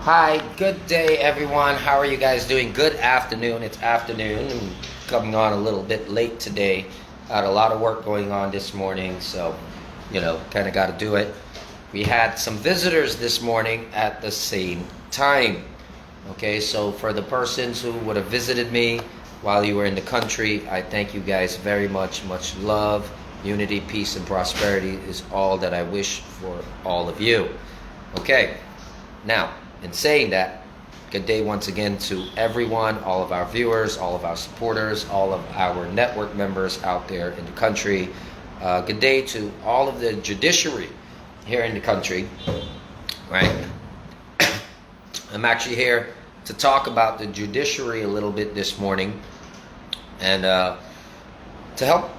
Hi, good day everyone. How are you guys doing? Good afternoon. It's afternoon. I'm coming on a little bit late today. Had a lot of work going on this morning, so kind of got to do it. We had some visitors this morning at the same time. Okay, so for the persons who would have visited me while you were in the country, I thank you guys very much. Much love, unity, peace, and prosperity is all that I wish for all of you. Okay, now, in saying that, good day once again to everyone, all of our viewers, all of our supporters, all of our network members out there in the country. Good day to all of the judiciary here in the country, right? I'm actually here to talk about the judiciary a little bit this morning and to help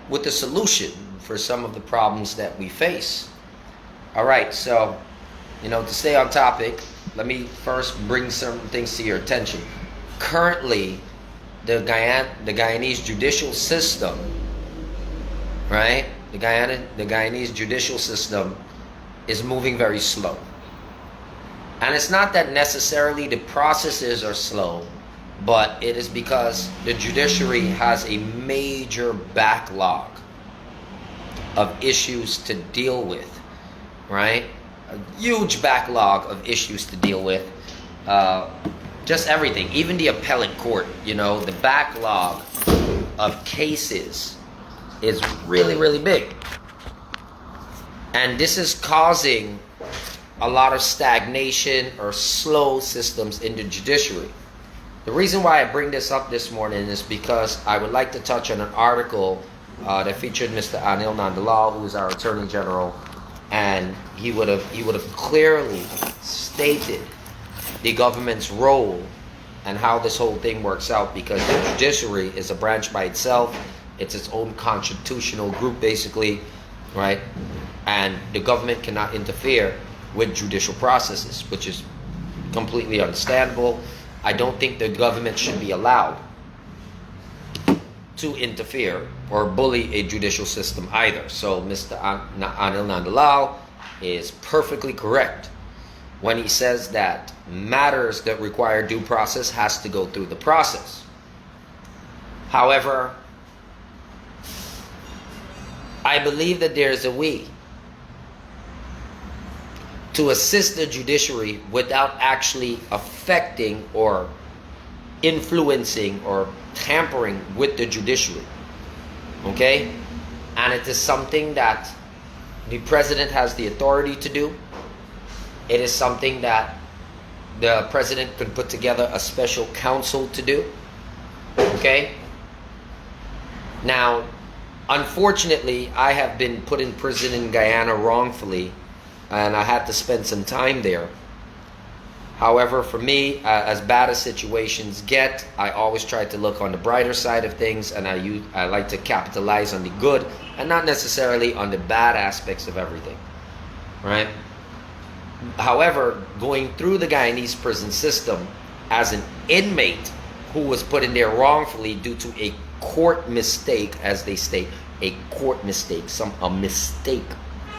with the solution for some of the problems that we face. All right, so, to stay on topic, let me first bring some things to your attention. Currently, the Guyanese judicial system, right? The Guyanese judicial system is moving very slow. And it's not that necessarily the processes are slow, but it is because the judiciary has a major backlog of issues to deal with, right? A huge backlog of issues to deal with. Just everything, even the appellate court, the backlog of cases is really, really big. And this is causing a lot of stagnation or slow systems in the judiciary. The reason why I bring this up this morning is because I would like to touch on an article that featured Mr. Anil Nandalal, who is our Attorney General, and he would have clearly stated the government's role and how this whole thing works out, because the judiciary is a branch by itself. It's its own constitutional group, basically, right? And the government cannot interfere with judicial processes, which is completely understandable. I don't think the government should be allowed to interfere or bully a judicial system either. So Mr. Anil Nandalal is perfectly correct when he says that matters that require due process has to go through the process. However, I believe that there's a way to assist the judiciary without actually affecting or influencing or tampering with the judiciary. Okay? And it is something that the president has the authority to do. It is something that the president can put together a special counsel to do. Okay? Now, unfortunately, I have been put in prison in Guyana wrongfully, and I had to spend some time there. However, for me, as bad as situations get, I always try to look on the brighter side of things, and I like to capitalize on the good and not necessarily on the bad aspects of everything, right? However, going through the Guyanese prison system as an inmate who was put in there wrongfully due to a court mistake, as they state, a court mistake, a mistake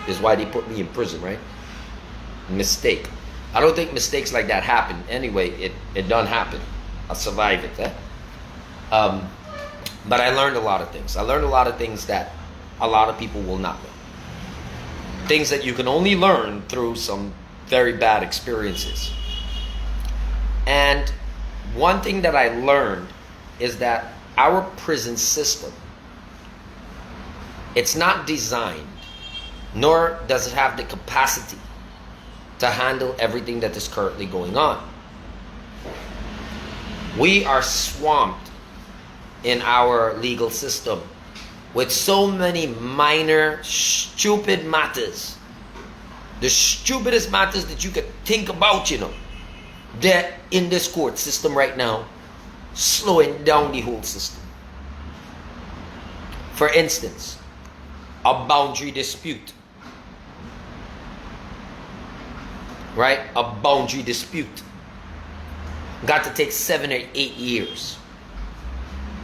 is why they put me in prison, right? Mistake. I don't think mistakes like that happen. Anyway, it done happen. I survived it. But I learned a lot of things. I learned a lot of things that a lot of people will not know. Things that you can only learn through some very bad experiences. And one thing that I learned is that our prison system, it's not designed, nor does it have the capacity to handle everything that is currently going on. We are swamped in our legal system with so many minor, stupid matters. The stupidest matters that you could think about, they're in this court system right now, slowing down the whole system. For instance, a boundary dispute. Right? A boundary dispute got to take 7 or 8 years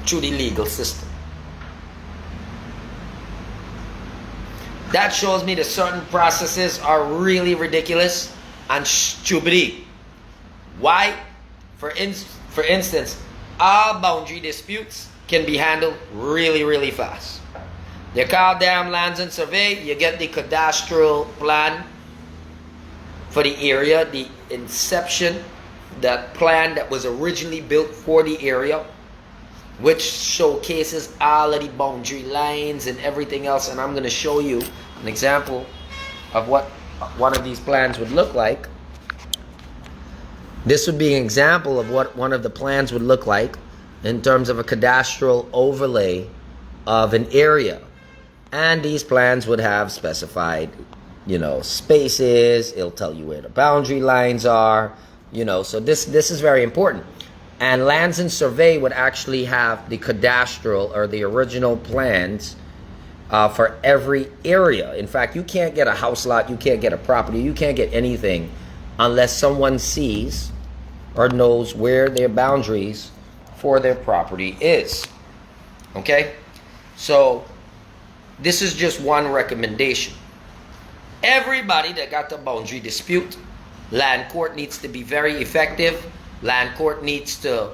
through the legal system. That shows me that certain processes are really ridiculous and stupid. Why? For instance, all boundary disputes can be handled really, really fast. You call damn lands and survey, you get the cadastral plan for the area, the inception, that plan that was originally built for the area, which showcases all of the boundary lines and everything else. And I'm going to show you an example of what one of these plans would look like. This would be an example of what one of the plans would look like in terms of a cadastral overlay of an area. And these plans would have specified, spaces. It'll tell you where the boundary lines are, so this is very important. And Lands and Survey would actually have the cadastral or the original plans for every area. In fact, you can't get a house lot, you can't get a property, you can't get anything unless someone sees or knows where their boundaries for their property is. Okay? So this is just one recommendation. Everybody that got the boundary dispute, land court needs to be very effective. Land court needs to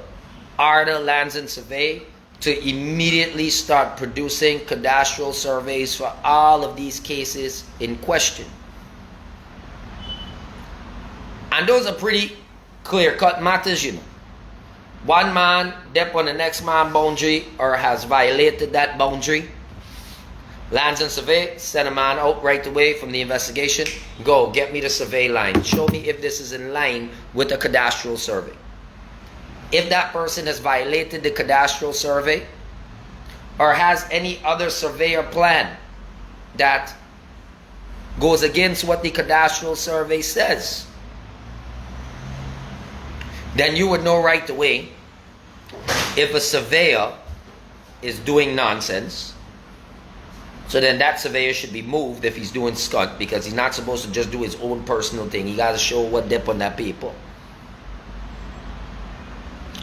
order Lands and Survey to immediately start producing cadastral surveys for all of these cases in question. And those are pretty clear-cut matters, One man dep on the next man boundary or has violated that boundary. Lands and Survey send a man out right away from the investigation. Go, get me the survey line. Show me if this is in line with a cadastral survey. If that person has violated the cadastral survey or has any other surveyor plan that goes against what the cadastral survey says, then you would know right away if a surveyor is doing nonsense. So then that surveyor should be moved if he's doing skunt, because he's not supposed to just do his own personal thing. He got to show what dip on that paper.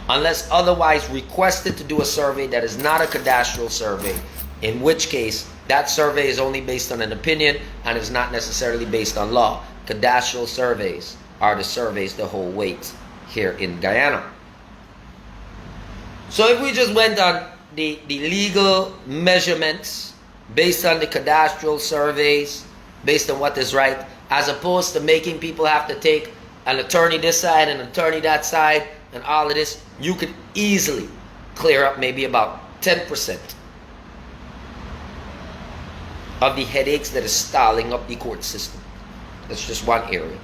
Unless otherwise requested to do a survey that is not a cadastral survey, in which case that survey is only based on an opinion and is not necessarily based on law. Cadastral surveys are the surveys that hold weight here in Guyana. So if we just went on the legal measurements based on the cadastral surveys, based on what is right, as opposed to making people have to take an attorney this side and an attorney that side and all of this, you could easily clear up maybe about 10% of the headaches that is stalling up the court system. That's just one area.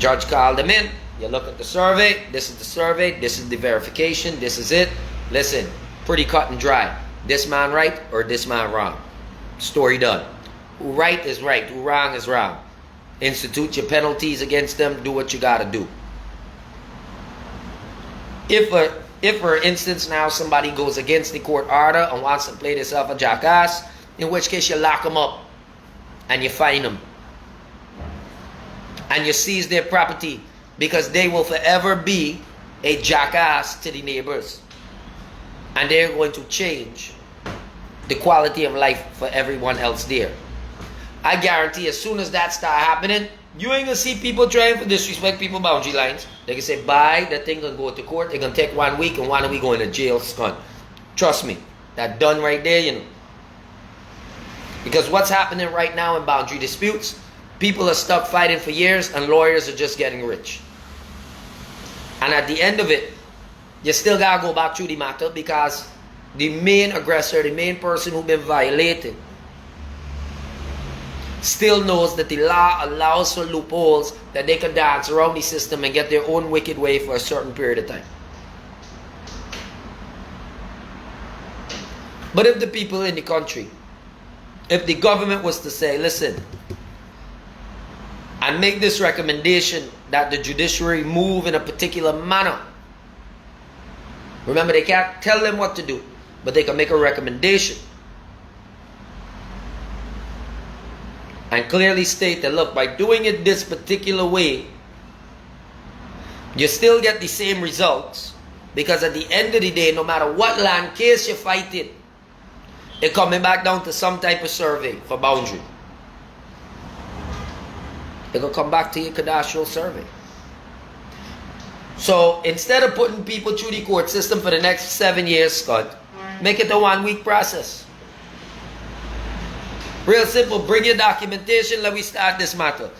Judge called them in. You look at the survey. This is the survey. This is the verification. This is it. Listen, pretty cut and dry. This man right or this man wrong. Story done. Who right is right. Who wrong is wrong. Institute your penalties against them. Do what you got to do. If for instance now somebody goes against the court order and wants to play themselves a jackass, in which case you lock them up and you fine them and you seize their property, because they will forever be a jackass to the neighbors, and they're going to change the quality of life for everyone else there. I guarantee as soon as that start happening, you ain't gonna see people trying to disrespect people's boundary lines. They can say, bye, that thing gonna go to court, they're gonna take 1 week and 1 week going to jail, scun. Trust me, that done right there, Because what's happening right now in boundary disputes, people are stuck fighting for years and lawyers are just getting rich. And at the end of it, you still gotta go back through the matter, because the main aggressor, the main person who's been violated, still knows that the law allows for loopholes that they can dance around the system and get their own wicked way for a certain period of time. But if the people in the country, if the government was to say, listen, and make this recommendation that the judiciary move in a particular manner. Remember, they can't tell them what to do, but they can make a recommendation and clearly state that, look, by doing it this particular way, you still get the same results, because at the end of the day, no matter what land case you're fighting, it's coming back down to some type of survey for boundary. It will come back to your cadastral survey. So instead of putting people through the court system for the next 7 years, Scott, make it a 1-week process. Real simple. Bring your documentation. Let me start this matter.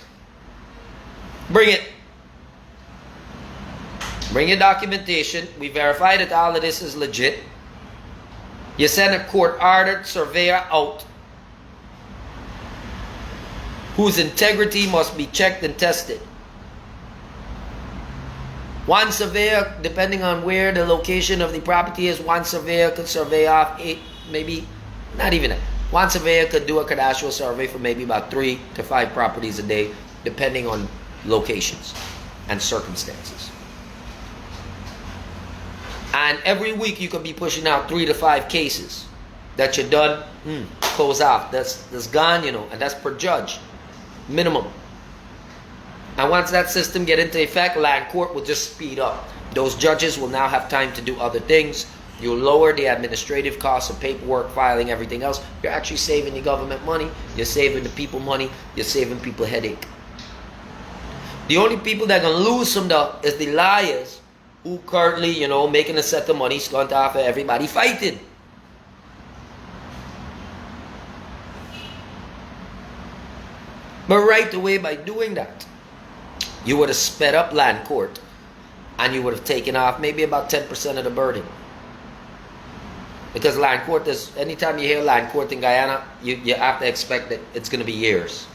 Bring it. Bring your documentation. We verify that all of this is legit. You send a court-ordered surveyor out whose integrity must be checked and tested. One surveyor, depending on where the location of the property is, one surveyor could survey off 8, maybe not even that. One surveyor could do a cadastral survey for maybe about 3 to 5 properties a day, depending on locations and circumstances. And every week you could be pushing out 3 to 5 cases that you're done, close off. That's gone, you know, and that's per judge, minimum. And once that system get into effect, land court will just speed up. Those judges will now have time to do other things. You'll lower the administrative costs of paperwork, filing, everything else. You're actually saving the government money. You're saving the people money. You're saving people headache. The only people that are going to lose some though is the liars who currently, you know, making a set of money, scunt off of everybody fighting. But right away, by doing that, you would have sped up land court and you would have taken off maybe about 10% of the burden. Because land court is, anytime you hear land court in Guyana, you have to expect that it's going to be years.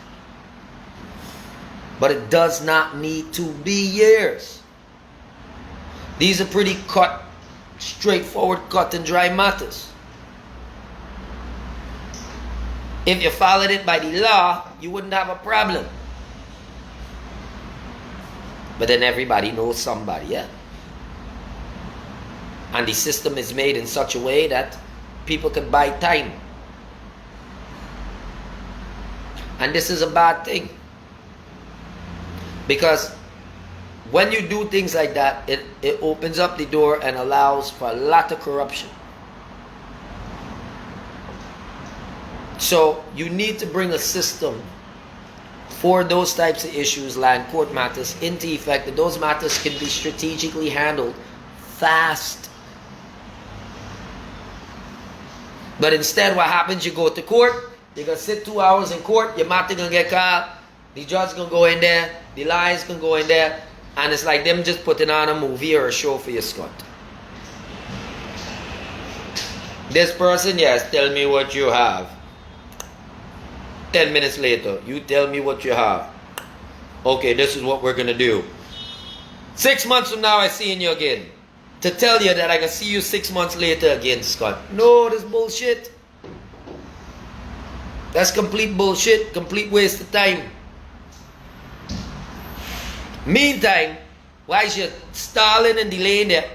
But it does not need to be years. These are pretty straightforward, cut and dry matters. If you followed it by the law, you wouldn't have a problem. But then everybody knows somebody, yeah? And the system is made in such a way that people can buy time. And this is a bad thing. Because when you do things like that, it opens up the door and allows for a lot of corruption. So you need to bring a system for those types of issues, land court matters, into effect, that those matters can be strategically handled fast. But instead, what happens, you go to court, you're going to sit 2 hours in court, your matter going to get called, the judge going to go in there, the lawyers going to go in there, and it's like them just putting on a movie or a show for your Scott. This person, yes, tell me what you have. 10 minutes later, you tell me what you have. Okay, this is what we're going to do. 6 months from now, I seeing you again. To tell you that I can see you 6 months later again, Scott. No, that's bullshit. That's complete bullshit. Complete waste of time. Meantime, why is you stalling and delaying that?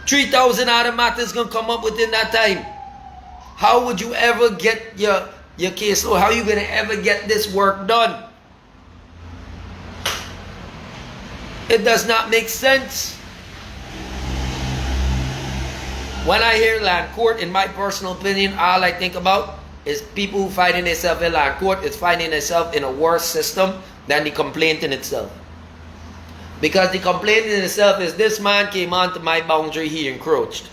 3,000 other matters going to come up within that time. How would you ever get your case? So how are you going to ever get this work done? It does not make sense. When I hear land court, in my personal opinion, all I think about is people who finding themselves in land court is finding themselves in a worse system than the complaint in itself. Because the complaint in itself is, this man came onto my boundary, he encroached.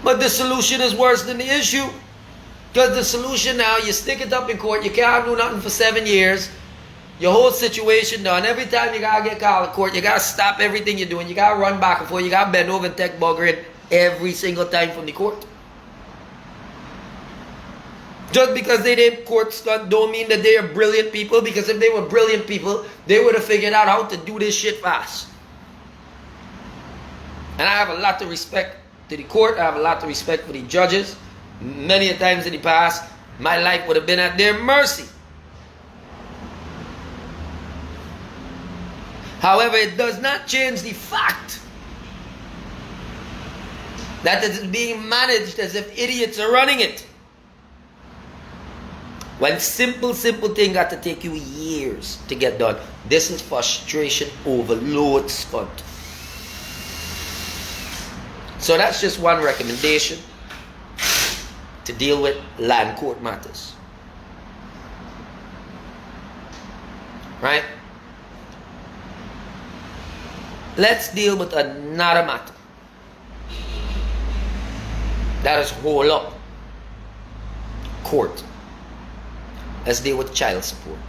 But the solution is worse than the issue. Because the solution now, you stick it up in court, you can't do nothing for 7 years, your whole situation done. Every time you gotta get called in court, you gotta stop everything you're doing, you gotta run back and forth, you gotta bend over and take buggering every single time from the court. Just because they did court stuff don't mean that they are brilliant people, because if they were brilliant people, they would have figured out how to do this shit fast. And I have a lot of respect to the court, I have a lot of respect for the judges. Many a times in the past, my life would have been at their mercy. However, it does not change the fact that it is being managed as if idiots are running it. When simple thing got to take you years to get done. This is frustration overload, Scott. So that's just one recommendation to deal with land court matters. Right? Let's deal with another matter that is hold up court. Let's deal with child support.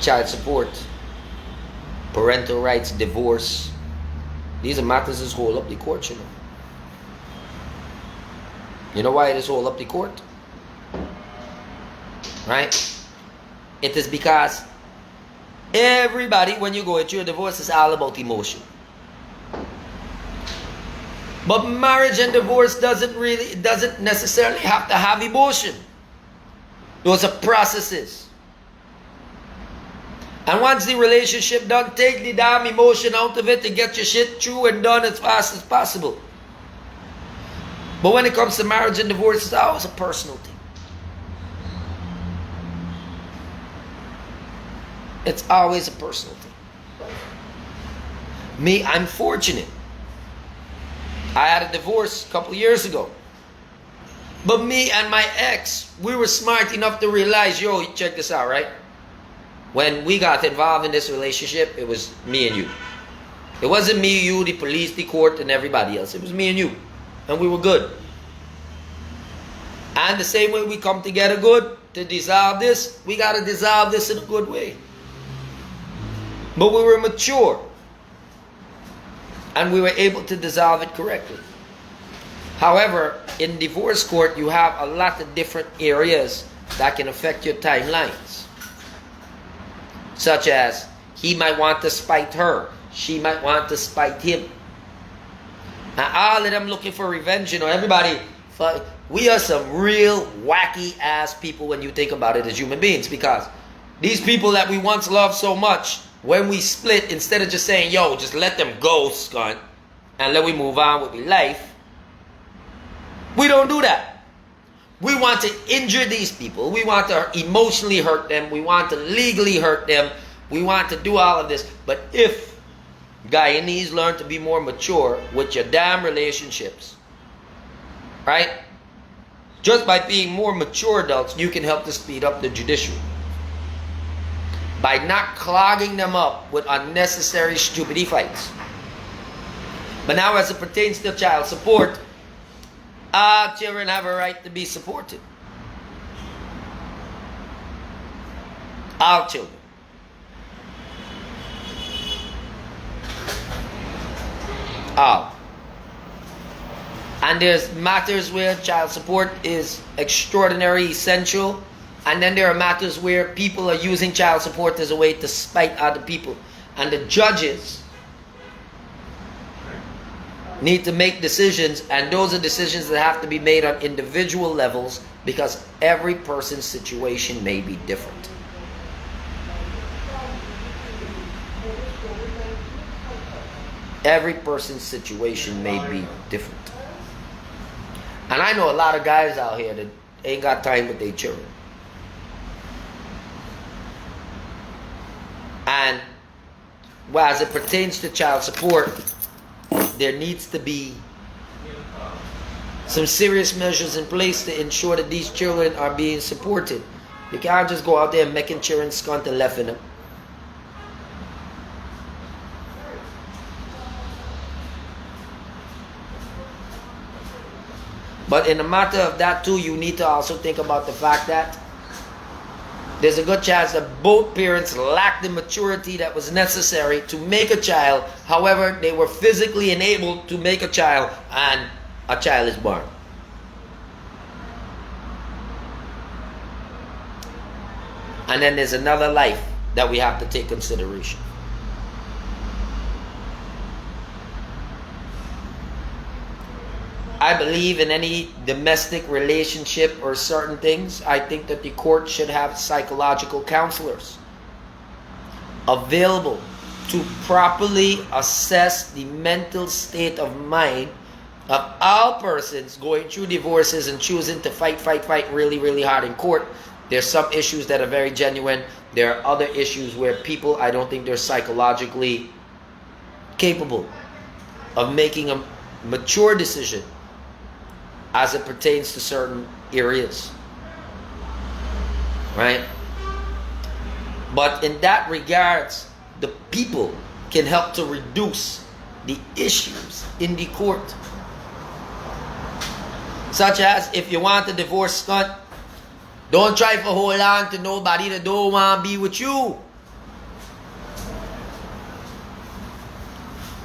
Child support, parental rights, divorce. These are matters that hold up the court, you know. You know why it is hold up the court? Right? It is because everybody, when you go through a divorce, is all about emotion. But marriage and divorce doesn't necessarily have to have emotion. Those are processes. And once the relationship done, take the damn emotion out of it to get your shit through and done as fast as possible. But when it comes to marriage and divorce, it's always a personal thing. It's always a personal thing. Me, I'm fortunate. I had a divorce a couple of years ago. But me and my ex, we were smart enough to realize, yo, check this out, right? When we got involved in this relationship, it was me and you. It wasn't me, you, the police, the court, and everybody else. It was me and you. And we were good. And the same way we come together good to dissolve this, we got to dissolve this in a good way. But we were mature. And we were able to dissolve it correctly. However, in divorce court, you have a lot of different areas that can affect your timelines. Such as, he might want to spite her. She might want to spite him. Now, all of them looking for revenge, you know, everybody, we are some real wacky ass people when you think about it as human beings. Because these people that we once loved so much, when we split, instead of just saying, yo, just let them go, scunt, and let we move on with life, we don't do that. We want to injure these people. We want to emotionally hurt them. We want to legally hurt them. We want to do all of this. But if Guyanese learn to be more mature with your damn relationships, right? Just by being more mature adults, you can help to speed up the judiciary. By not clogging them up with unnecessary stupidity fights. But now as it pertains to child support, all children have a right to be supported. All children. All. And there's matters where child support is extraordinary, essential. And then there are matters where people are using child support as a way to spite other people. And the judges need to make decisions, and those are decisions that have to be made on individual levels because every person's situation may be different. Every person's situation may be different. And I know a lot of guys out here that ain't got time with their children. And well, as it pertains to child support, there needs to be some serious measures in place to ensure that these children are being supported. You can't just go out there and making children scunt and left in them. But in the matter of that too, you need to also think about the fact that there's a good chance that both parents lack the maturity that was necessary to make a child. However, they were physically enabled to make a child, and a child is born. And then there's another life that we have to take consideration. I believe in any domestic relationship or certain things, I think that the court should have psychological counselors available to properly assess the mental state of mind of all persons going through divorces and choosing to fight really, really hard in court. There's some issues that are very genuine. There are other issues where people, I don't think they're psychologically capable of making a mature decision as it pertains to certain areas, right? But in that regards, the people can help to reduce the issues in the court. Such as, if you want a divorce, Scott, don't try to hold on to nobody that don't want to be with you.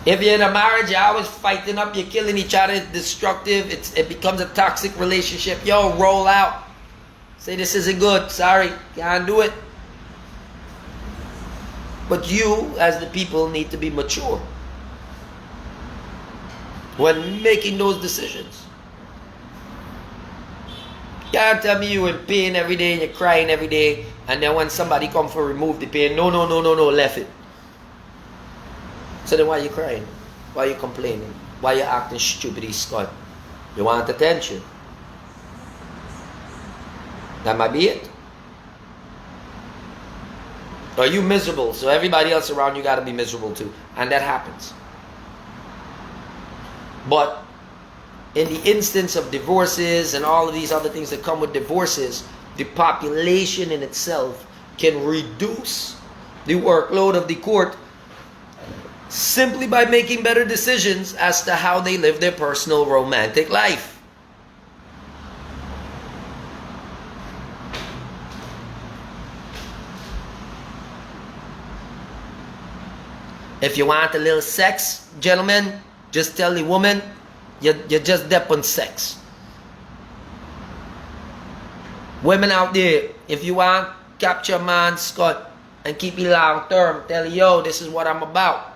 If you're in a marriage, you're always fighting up, you're killing each other, it's destructive, it becomes a toxic relationship. Yo, roll out. Say, this isn't good, sorry, can't do it. But you, as the people, need to be mature when making those decisions. You can't tell me you're in pain every day and you're crying every day, and then when somebody come for remove the pain, no, left it. So then why are you crying? Why are you complaining? Why are you acting stupid, Scott? You want attention. That might be it. Are you miserable? So everybody else around you got to be miserable too. And that happens. But in the instance of divorces and all of these other things that come with divorces, the population in itself can reduce the workload of the court simply by making better decisions as to how they live their personal romantic life. If you want a little sex, gentlemen, just tell the woman, you just dep on sex. Women out there, if you want capture a man, Scott, and keep it long term, tell yo, this is what I'm about.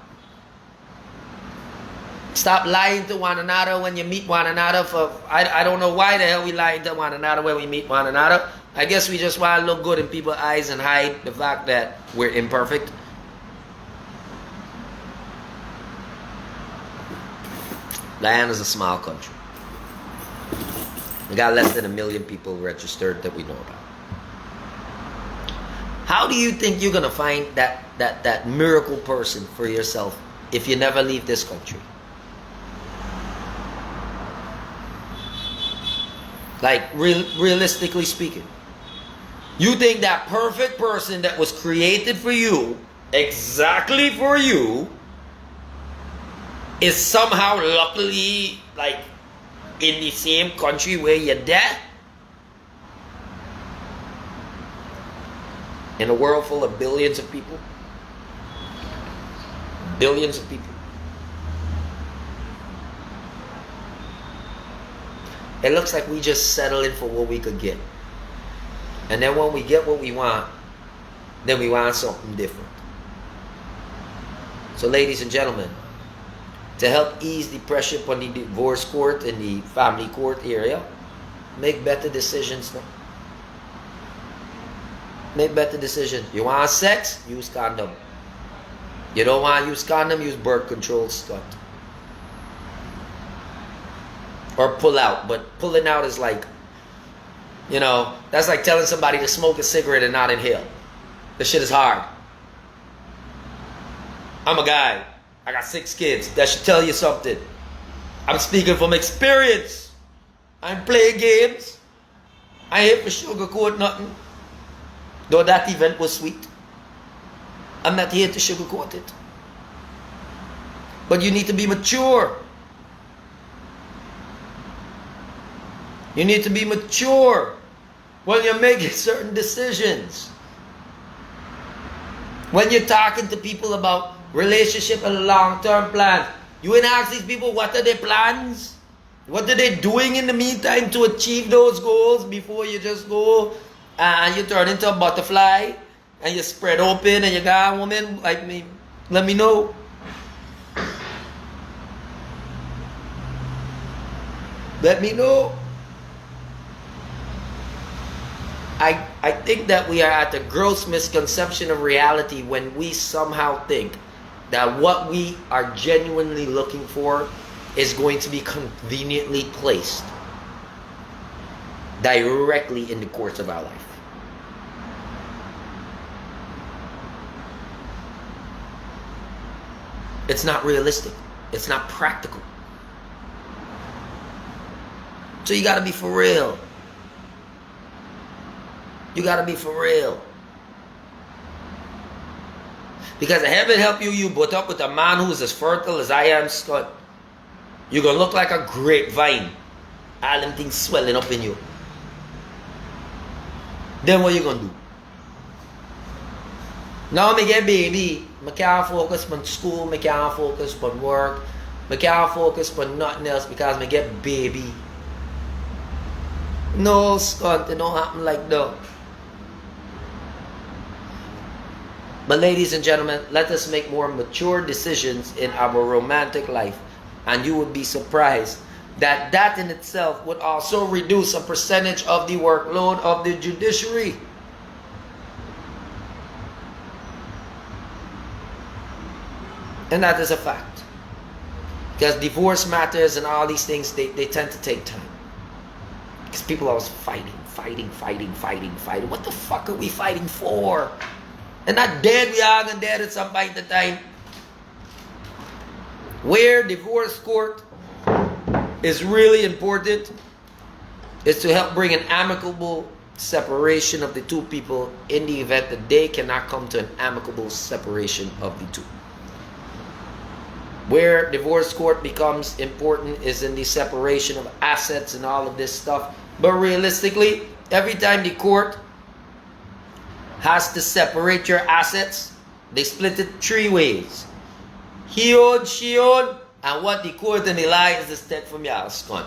Stop lying to one another when you meet one another. I don't know why the hell we lying to one another when we meet one another. I guess we just want to look good in people's eyes and hide the fact that we're imperfect. Guyana's a small country. We got less than 1 million people registered that we know about. How do you think you're gonna find that miracle person for yourself if you never leave this country? Like realistically speaking, you think that perfect person that was created for you, exactly for you, is somehow luckily like in the same country where you're dead? In a world full of billions of people? Billions of people. It looks like we just settle in for what we could get. And then when we get what we want, then we want something different. So ladies and gentlemen, to help ease the pressure on the divorce court and the family court area, make better decisions now. Make better decisions. You want sex? Use condom. You don't want to use condom? Use birth control, Scott. Or pull out. But pulling out is like, you know, that's like telling somebody to smoke a cigarette and not inhale. This shit is hard. I'm a guy. I got 6 kids. That should tell you something. I'm speaking from experience. I ain't playing games. I ain't here for sugarcoat nothing. Though that event was sweet. I'm not here to sugarcoat it. But you need to be mature. You need to be mature when you're making certain decisions. When you're talking to people about relationship and long-term plans, you ain't ask these people what are their plans? What are they doing in the meantime to achieve those goals before you just go and you turn into a butterfly and you spread open and you got a woman like me. Let me know. Let me know. I think that we are at a gross misconception of reality when we somehow think that what we are genuinely looking for is going to be conveniently placed directly in the course of our life. It's not realistic. It's not practical. So you gotta be for real. You gotta be for real. Because heaven help you, you put up with a man who is as fertile as I am, Scott. You're going to look like a grapevine. All them things swelling up in you. Then what you going to do? Now me get baby. I can't focus on school. I can't focus on work. I can't focus on nothing else because I get baby. No, Scott, it don't happen like that. But ladies and gentlemen, let us make more mature decisions in our romantic life. And you would be surprised that that in itself would also reduce a percentage of the workload of the judiciary. And that is a fact. Because divorce matters and all these things, they tend to take time. Because people are always fighting. What the fuck are we fighting for? And not dead, we are gonna dead at some point in time. Where divorce court is really important is to help bring an amicable separation of the two people in the event that they cannot come to an amicable separation of the two. Where divorce court becomes important is in the separation of assets and all of this stuff. But realistically, every time the court has to separate your assets, they split it three ways. He owed, she owed, and what the court and the lie is the step from your son.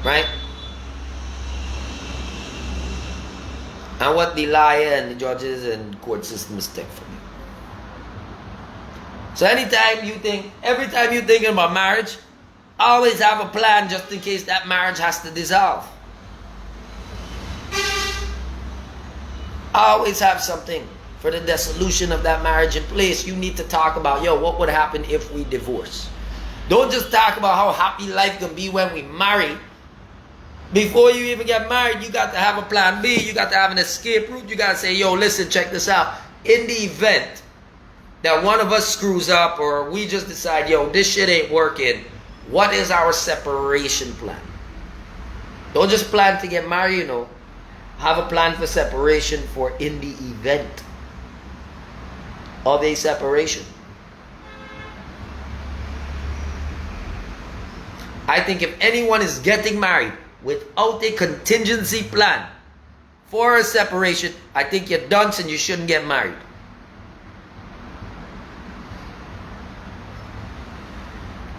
Right? And what the liar and the judges and court system is take from you. So every time you thinking about marriage, always have a plan just in case that marriage has to dissolve. Always have something for the dissolution of that marriage in place. You need to talk about, what would happen if we divorce? Don't just talk about how happy life can be when we marry. Before you even get married, you got to have a plan B. You got to have an escape route. You got to say, listen, check this out. In the event that one of us screws up or we just decide, this shit ain't working, what is our separation plan? Don't just plan to get married, Have a plan for separation for in the event of a separation. I think if anyone is getting married without a contingency plan for a separation, I think you're dunce and you shouldn't get married.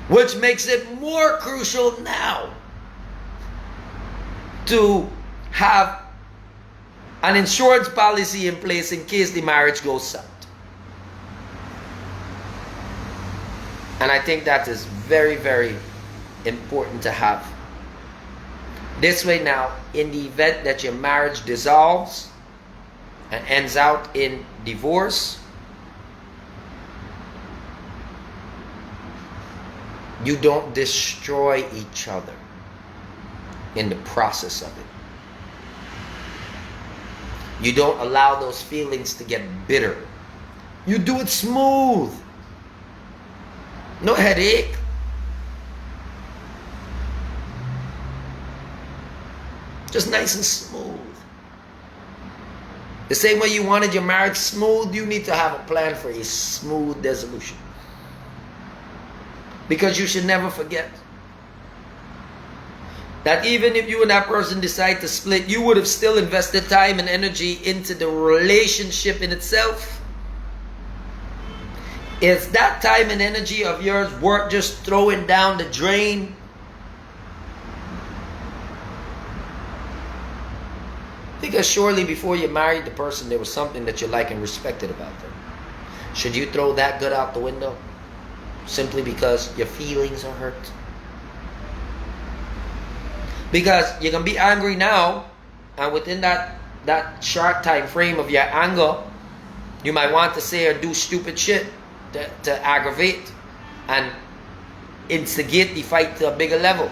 Which makes it more crucial now to have an insurance policy in place in case the marriage goes south. And I think that is very, very important to have. This way now, in the event that your marriage dissolves and ends out in divorce, you don't destroy each other in the process of it. You don't allow those feelings to get bitter. You do it smooth. No headache. Just nice and smooth. The same way you wanted your marriage smooth, you need to have a plan for a smooth dissolution. Because you should never forget that even if you and that person decide to split, you would have still invested time and energy into the relationship in itself. Is that time and energy of yours worth just throwing down the drain? Because surely before you married the person, there was something that you liked and respected about them. Should you throw that good out the window simply because your feelings are hurt? Because you can be angry now, and within that short time frame of your anger, you might want to say or do stupid shit to aggravate and instigate the fight to a bigger level.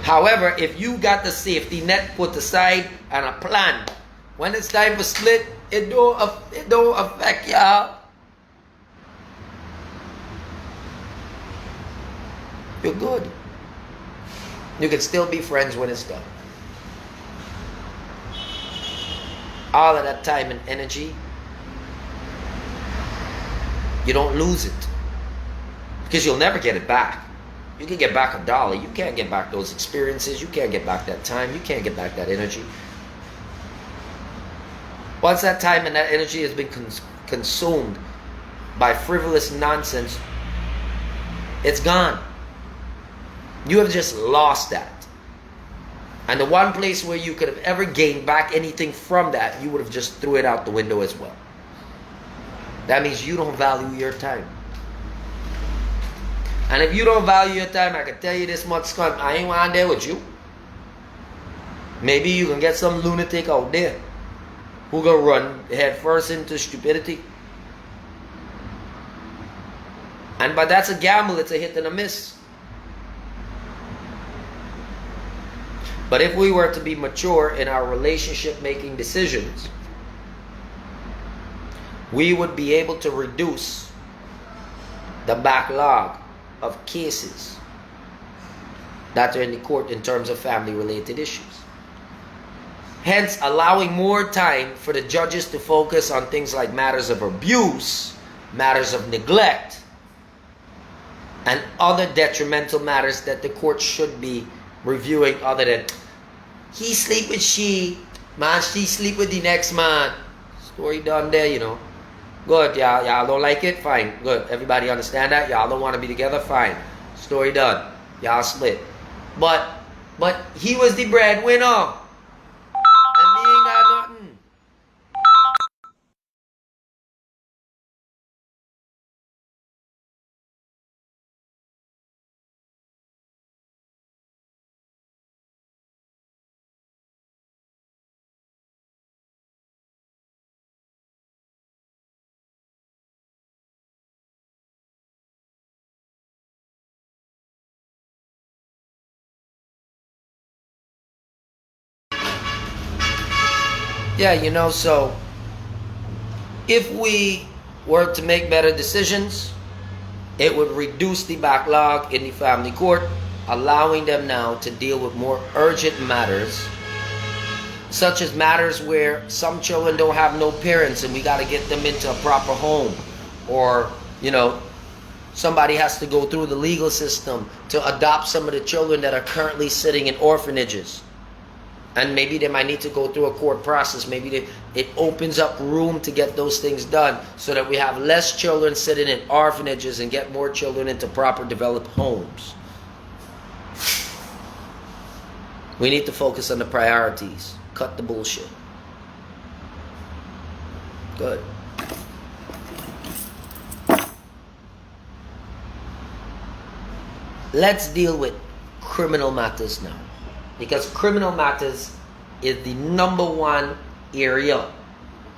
However, if you got the safety net put aside and a plan, when it's time for split, it don't affect y'all. you're good. You can still be friends when it's done. All of that time and energy, you don't lose it. Because you'll never get it back. You can get back $1. You can't get back those experiences. You can't get back that time. You can't get back that energy. Once that time and that energy has been consumed by frivolous nonsense, it's gone. You have just lost that. And the one place where you could have ever gained back anything from that, you would have just threw it out the window as well. That means you don't value your time. And if you don't value your time, I can tell you this much, Scott, I ain't want there with you. Maybe you can get some lunatic out there who gonna run head first into stupidity. But that's a gamble, it's a hit and a miss. But if we were to be mature in our relationship making decisions, we would be able to reduce the backlog of cases that are in the court in terms of family related issues. Hence, allowing more time for the judges to focus on things like matters of abuse, matters of neglect, and other detrimental matters that the court should be reviewing, other than he sleep with she, man, she sleep with the next man. Story done there, you know. Good, y'all don't like it? Fine, good. Everybody understand that? Y'all don't want to be together? Fine. Story done. Y'all split. But he was the breadwinner. And me ain't got nothing. Yeah, you know, so if we were to make better decisions, it would reduce the backlog in the family court, allowing them now to deal with more urgent matters, such as matters where some children don't have no parents and we got to get them into a proper home, or, you know, somebody has to go through the legal system to adopt some of the children that are currently sitting in orphanages. And maybe they might need to go through a court process. Maybe it opens up room to get those things done so that we have less children sitting in orphanages and get more children into proper developed homes. We need to focus on the priorities. Cut the bullshit. Good. Let's deal with criminal matters now. Because criminal matters is the #1 area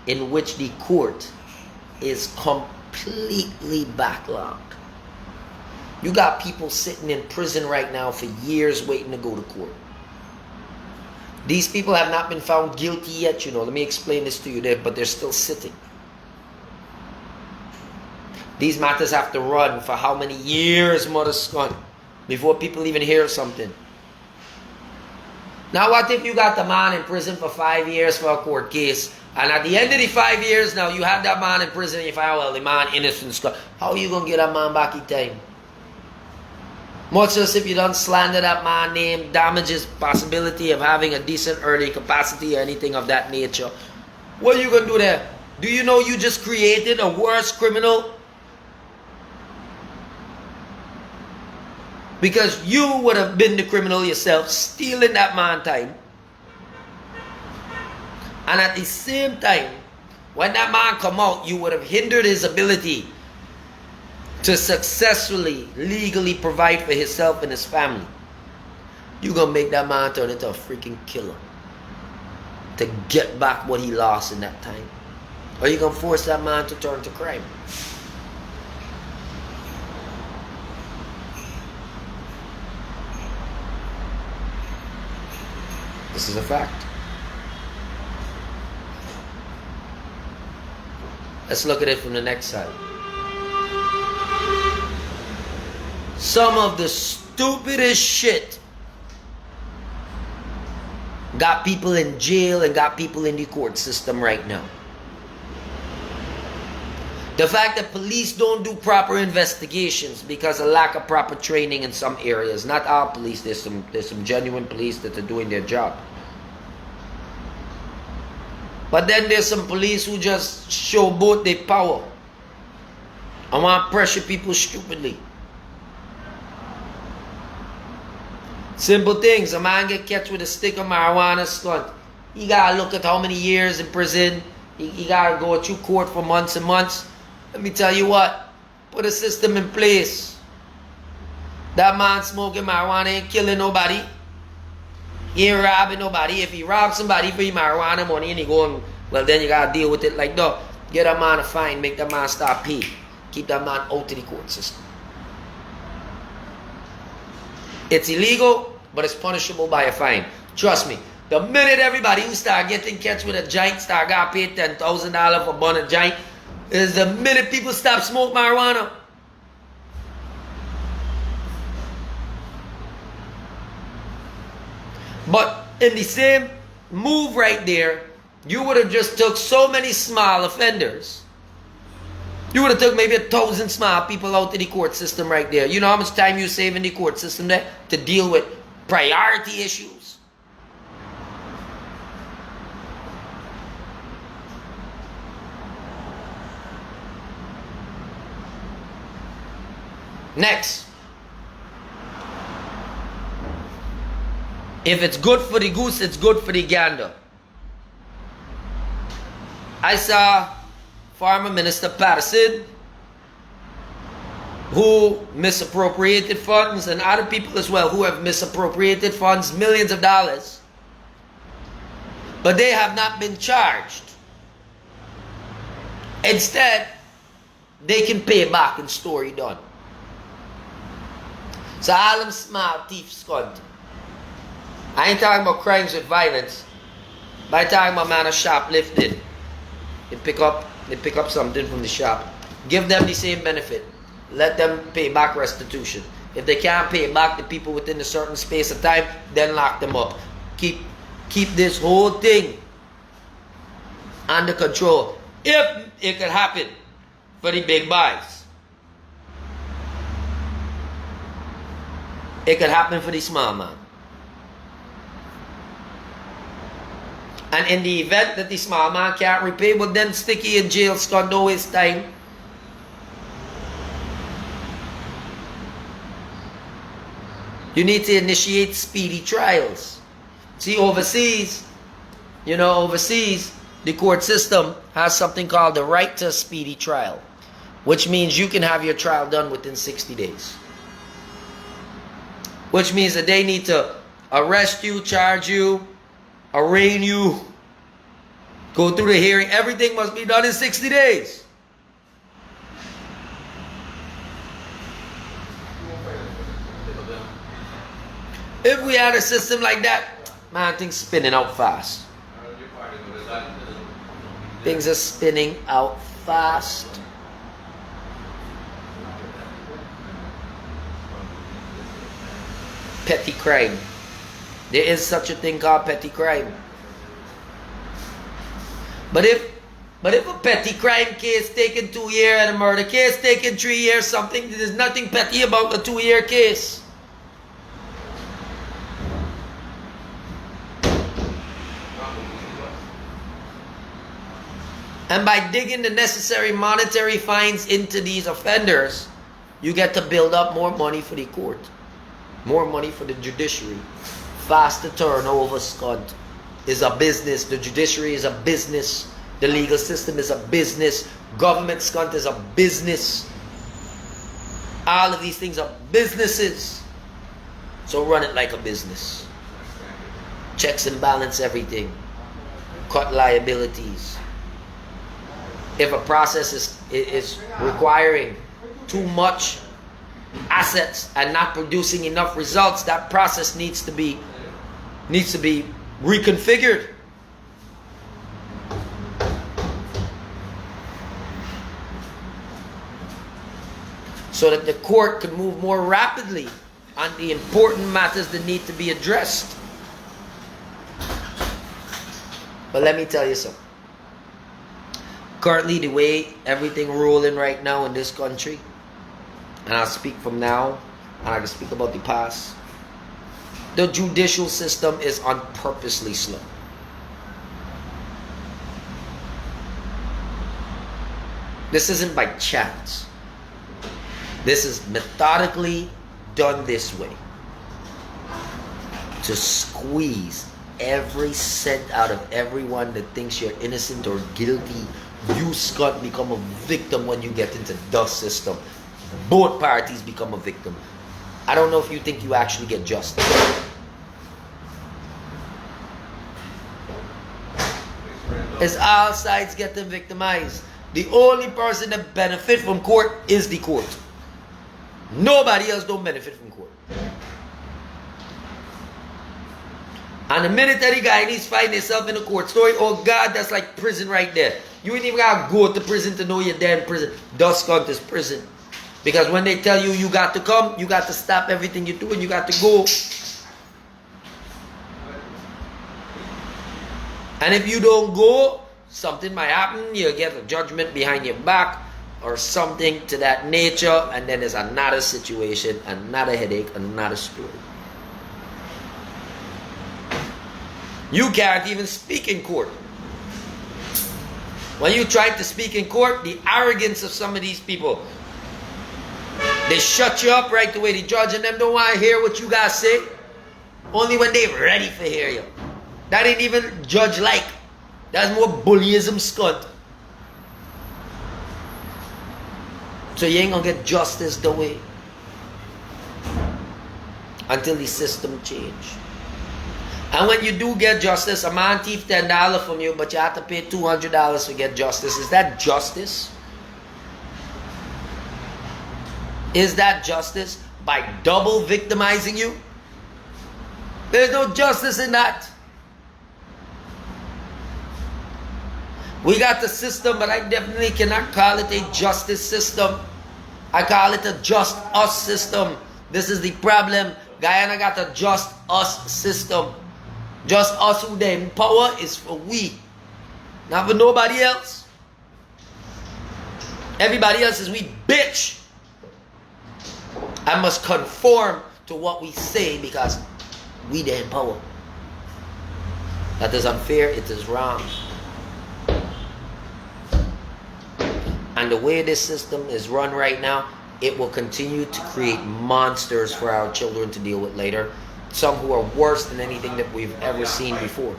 in which the court is completely backlogged. You got people sitting in prison right now for years waiting to go to court. These people have not been found guilty yet, you know. Let me explain this to you there, but they're still sitting. These matters have to run for how many years, mother son, before people even hear something. Now what if you got the man in prison for 5 years for a court case, and at the end of the 5 years now you have that man in prison and you find, well, the man innocent. How are you going to get that man back in time? Much as if you don't slander that man name, damages possibility of having a decent earning capacity or anything of that nature. What are you going to do there? Do you know you just created a worse criminal? Because you would have been the criminal yourself, stealing that man's time. And at the same time, when that man come out, you would have hindered his ability to successfully, legally provide for himself and his family. You're going to make that man turn into a freaking killer to get back what he lost in that time. Or you're going to force that man to turn to crime. This is a fact. Let's look at it from the next side. Some of the stupidest shit got people in jail and got people in the court system right now. The fact that police don't do proper investigations because of lack of proper training in some areas. Not all police. There's some genuine police that are doing their job. But then there's some police who just show both their power and want to pressure people stupidly. Simple things. A man get catch with a stick of marijuana stunt. He gotta look at how many years in prison. He gotta go through court for months and months. Let me tell you what. Put a system in place. That man smoking marijuana ain't killing nobody. He ain't robbing nobody. If he robs somebody for marijuana money and he going, well, then you gotta deal with it like that. Get a man a fine, make that man stop pay. Keep that man out of the court system. It's illegal, but it's punishable by a fine. Trust me. The minute everybody who start getting catch with a joint start got paid $10,000 for bun a joint, is the minute people stop smoke marijuana. But in the same move right there, you would have just took so many small offenders. You would have took maybe 1,000 small people out of the court system right there. You know how much time you save in the court system there to deal with priority issues? Next. If it's good for the goose, it's good for the gander. I saw Former Minister Patterson, who misappropriated funds, and other people as well who have misappropriated funds, millions of dollars, but they have not been charged. Instead, they can pay back and story done. So all them small thieves cunt. I ain't talking about crimes with violence, but I'm talking about man of shoplifting. They pick up something from the shop. Give them the same benefit. Let them pay back restitution. If they can't pay back the people within a certain space of time, then lock them up. Keep this whole thing under control. If it could happen for the big boys, it could happen for the small man. And in the event that the small man can't repay, well then stick you in jail, Scott, don't waste time. You need to initiate speedy trials. See, overseas, the court system has something called the right to a speedy trial, which means you can have your trial done within 60 days. Which means that they need to arrest you, charge you, arraign you, go through the hearing. Everything must be done in 60 days. If we had a system like that, man, things spinning out fast. Things are spinning out fast. Petty crime. There is such a thing called petty crime. But if a petty crime case taking 2 years and a murder case taking 3 years, there's nothing petty about a 2-year case. And by digging the necessary monetary fines into these offenders, you get to build up more money for the court, more money for the judiciary. Faster turnover, Scott, is a business. The judiciary is a business. The legal system is a business. Government, Scott, is a business. All of these things are businesses. So run it like a business. Checks and balance everything. Cut liabilities. If a process is requiring too much assets and not producing enough results, that process needs to be reconfigured. So that the court can move more rapidly on the important matters that need to be addressed. But let me tell you something. Currently, the way everything rolling right now in this country, and I'll speak from now, and I can speak about the past, the judicial system is unpurposely slow. This isn't by chance. This is methodically done this way to squeeze every cent out of everyone that thinks you're innocent or guilty. You, Scott, become a victim when you get into the system. Both parties become a victim. I don't know if you think you actually get justice. It's all sides getting victimized. The only person that benefit from court is the court. Nobody else don't benefit from court. And the minute that the guy needs to find himself in a court story, oh God, that's like prison right there. You ain't even gotta go to prison to know you're dead in prison. Dust count is prison. Because when they tell you you got to come, you got to stop everything you're doing, you got to go. And if you don't go, something might happen. You'll get a judgment behind your back or something to that nature. And then there's another situation, another headache, another story. You can't even speak in court. When you try to speak in court, the arrogance of some of these people, they shut you up right away. The judge and them don't want to hear what you guys say. Only when they're ready for hear you. That ain't even judge-like. That's more bullyism scunt. So you ain't gonna get justice the way until the system change. And when you do get justice, a man thief $10 from you, but you have to pay $200 to get justice. Is that justice? Is that justice? By double victimizing you? There's no justice in that. We got the system, but I definitely cannot call it a justice system. I call it a just us system. This is the problem. Guyana got a just us system. Just us who they in power is for we. Not for nobody else. Everybody else is we bitch. I must conform to what we say because we they in power. That is unfair, it is wrong. And the way this system is run right now, it will continue to create monsters for our children to deal with later. Some who are worse than anything that we've ever seen before.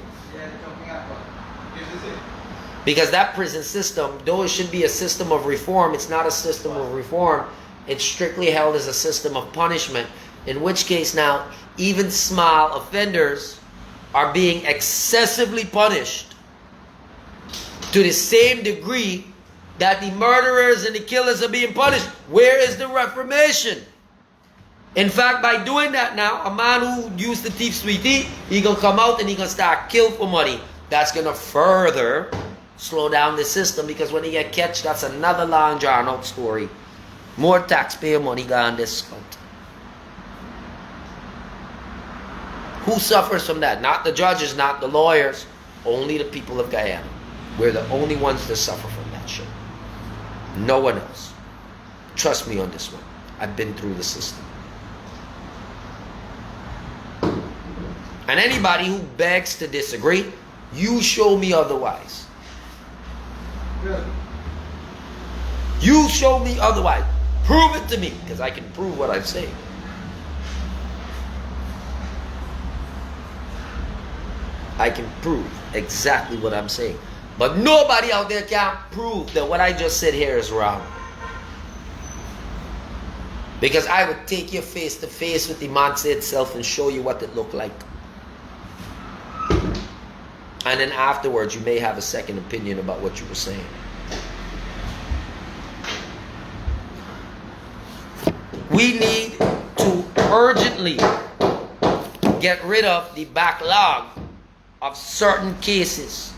Because that prison system, though it should be a system of reform, it's not a system of reform. It's strictly held as a system of punishment. In which case now, even small offenders are being excessively punished to the same degree that the murderers and the killers are being punished. Where is the reformation? In fact, by doing that now, a man who used to thief sweetie, he gonna come out and he gonna start kill for money. That's gonna further slow down the system because when he get catch, that's another long drawn out story. More taxpayer money gone this country. Who suffers from that? Not the judges, not the lawyers, only the people of Guyana. We're the only ones that suffer from that shit. No one else. Trust me on this one. I've been through the system. And anybody who begs to disagree, you show me otherwise. You show me otherwise. Prove it to me, because I can prove what I'm saying. I can prove exactly what I'm saying. But nobody out there can prove that what I just said here is wrong. Because I would take you face to face with the monster itself and show you what it looked like. And then afterwards, you may have a second opinion about what you were saying. We need to urgently get rid of the backlog of certain cases.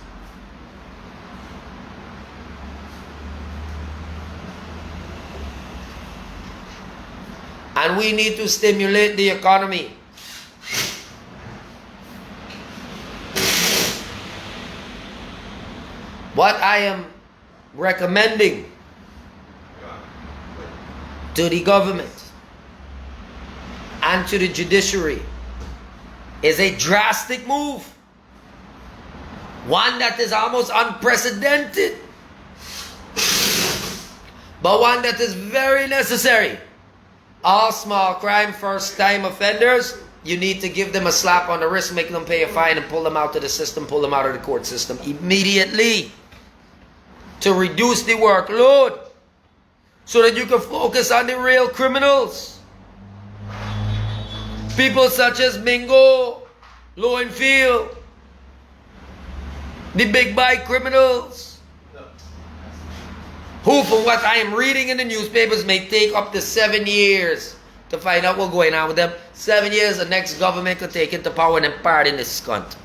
And we need to stimulate the economy. What I am recommending to the government and to the judiciary is a drastic move. One that is almost unprecedented, but one that is very necessary. All small crime first-time offenders, you need to give them a slap on the wrist, make them pay a fine, and pull them out of the system, pull them out of the court system immediately to reduce the workload so that you can focus on the real criminals. People such as Mingo, Lowenfield, the big bike criminals, who, from what I am reading in the newspapers, may take up to 7 years to find out what's going on with them. 7 years, the next government could take into power and pardon this cunt.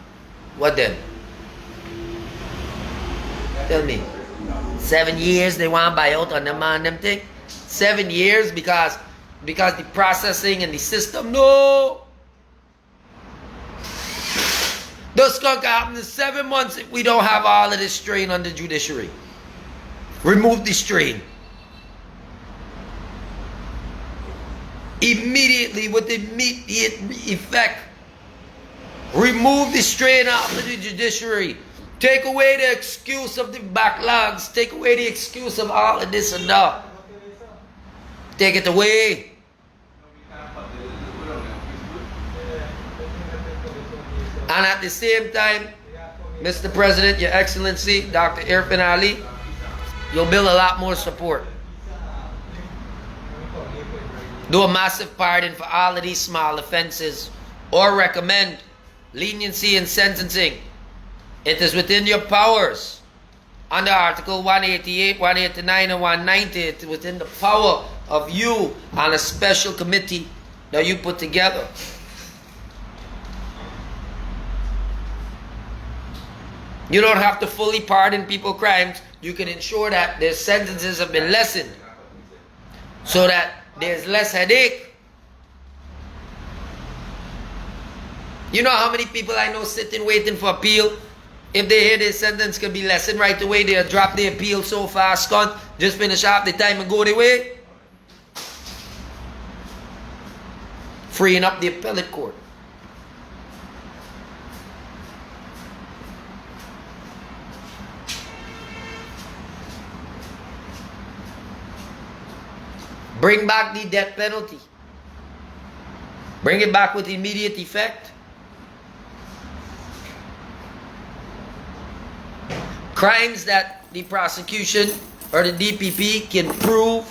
What then? Tell me. 7 years they want to buy out on them and them thing? 7 years because the processing and the system, no. This skunk happen in 7 months if we don't have all of this strain on the judiciary. Remove the strain. Immediately, with immediate effect. Remove the strain out of the judiciary. Take away the excuse of the backlogs. Take away the excuse of all of this and that. Take it away. And at the same time, Mr. President, Your Excellency, Dr. Irfan Ali, you'll build a lot more support. Do a massive pardon for all of these small offenses, or recommend leniency in sentencing. It is within your powers. Under Article 188, 189, and 190, it is within the power of you and a special committee that you put together. You don't have to fully pardon people crimes. You can ensure that their sentences have been lessened so that there's less headache. You know how many people I know sitting waiting for appeal? If they hear their sentence can be lessened right away, they'll drop their appeal so fast, just finish off the time and go their way. Freeing up the appellate court. Bring back the death penalty. Bring it back with immediate effect. Crimes that the prosecution or the DPP can prove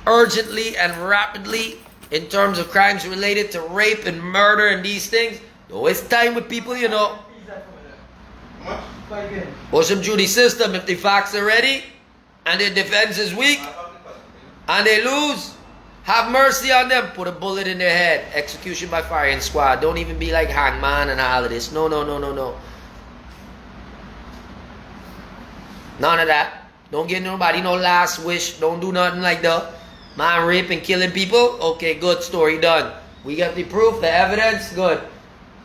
urgently and rapidly in terms of crimes related to rape and murder and these things. Don't waste time with people, you know. Ocean Judy system, if the facts are ready and their defense is weak, and they lose, have mercy on them. Put a bullet in their head. Execution by firing squad. Don't even be like hangman and all of this. No, no, no, no, no. None of that. Don't give nobody no last wish. Don't do nothing like that. Man raping, killing people. Okay, good, story done. We got the proof, the evidence. Good.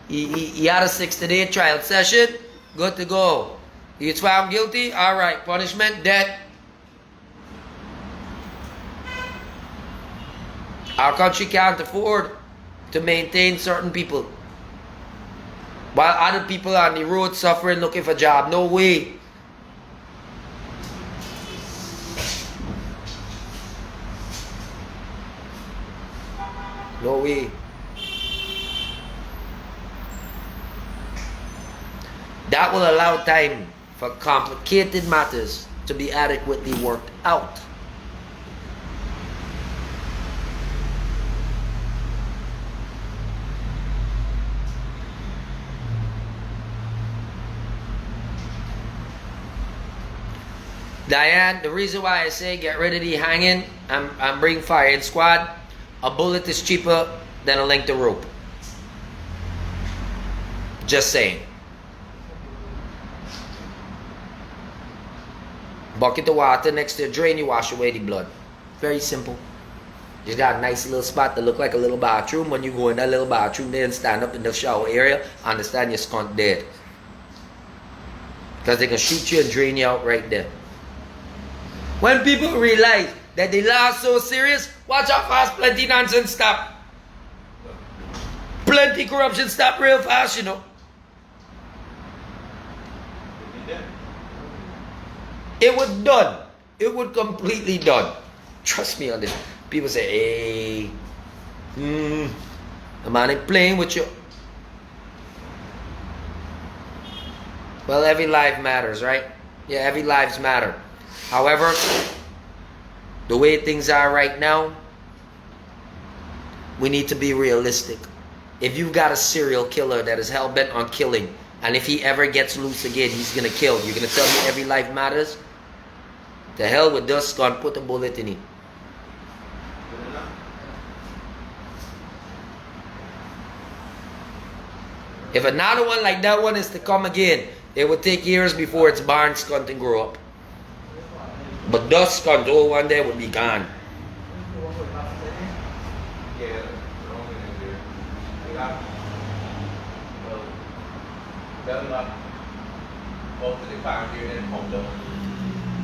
He had a 60-day trial session. Good to go. He's found guilty. All right, punishment, death. Our country can't afford to maintain certain people while other people are on the road suffering, looking for a job. No way. No way. That will allow time for complicated matters to be adequately worked out. Diane, the reason why I say get rid of the hanging and bring firing squad, a bullet is cheaper than a length of rope. Just saying. Bucket of water next to a drain, you wash away the blood. Very simple. Just got a nice little spot that look like a little bathroom. When you go in that little bathroom there and stand up in the shower area, understand your skunk dead. Because they can shoot you and drain you out right there. When people realize that the law is so serious, watch how fast plenty nonsense stop. Plenty corruption stop real fast, you know. It was done. It was completely done. Trust me on this. People say, hey, the man ain't playing with you. Well, every life matters, right? Yeah, every lives matter. However, the way things are right now, we need to be realistic. If you've got a serial killer that is hell-bent on killing, and if he ever gets loose again, he's going to kill. You're going to tell me every life matters? The hell with dust, gone put a bullet in it. If another one like that one is to come again, it would take years before its barn skunt and grow up. But dust skunt, all one day would be gone.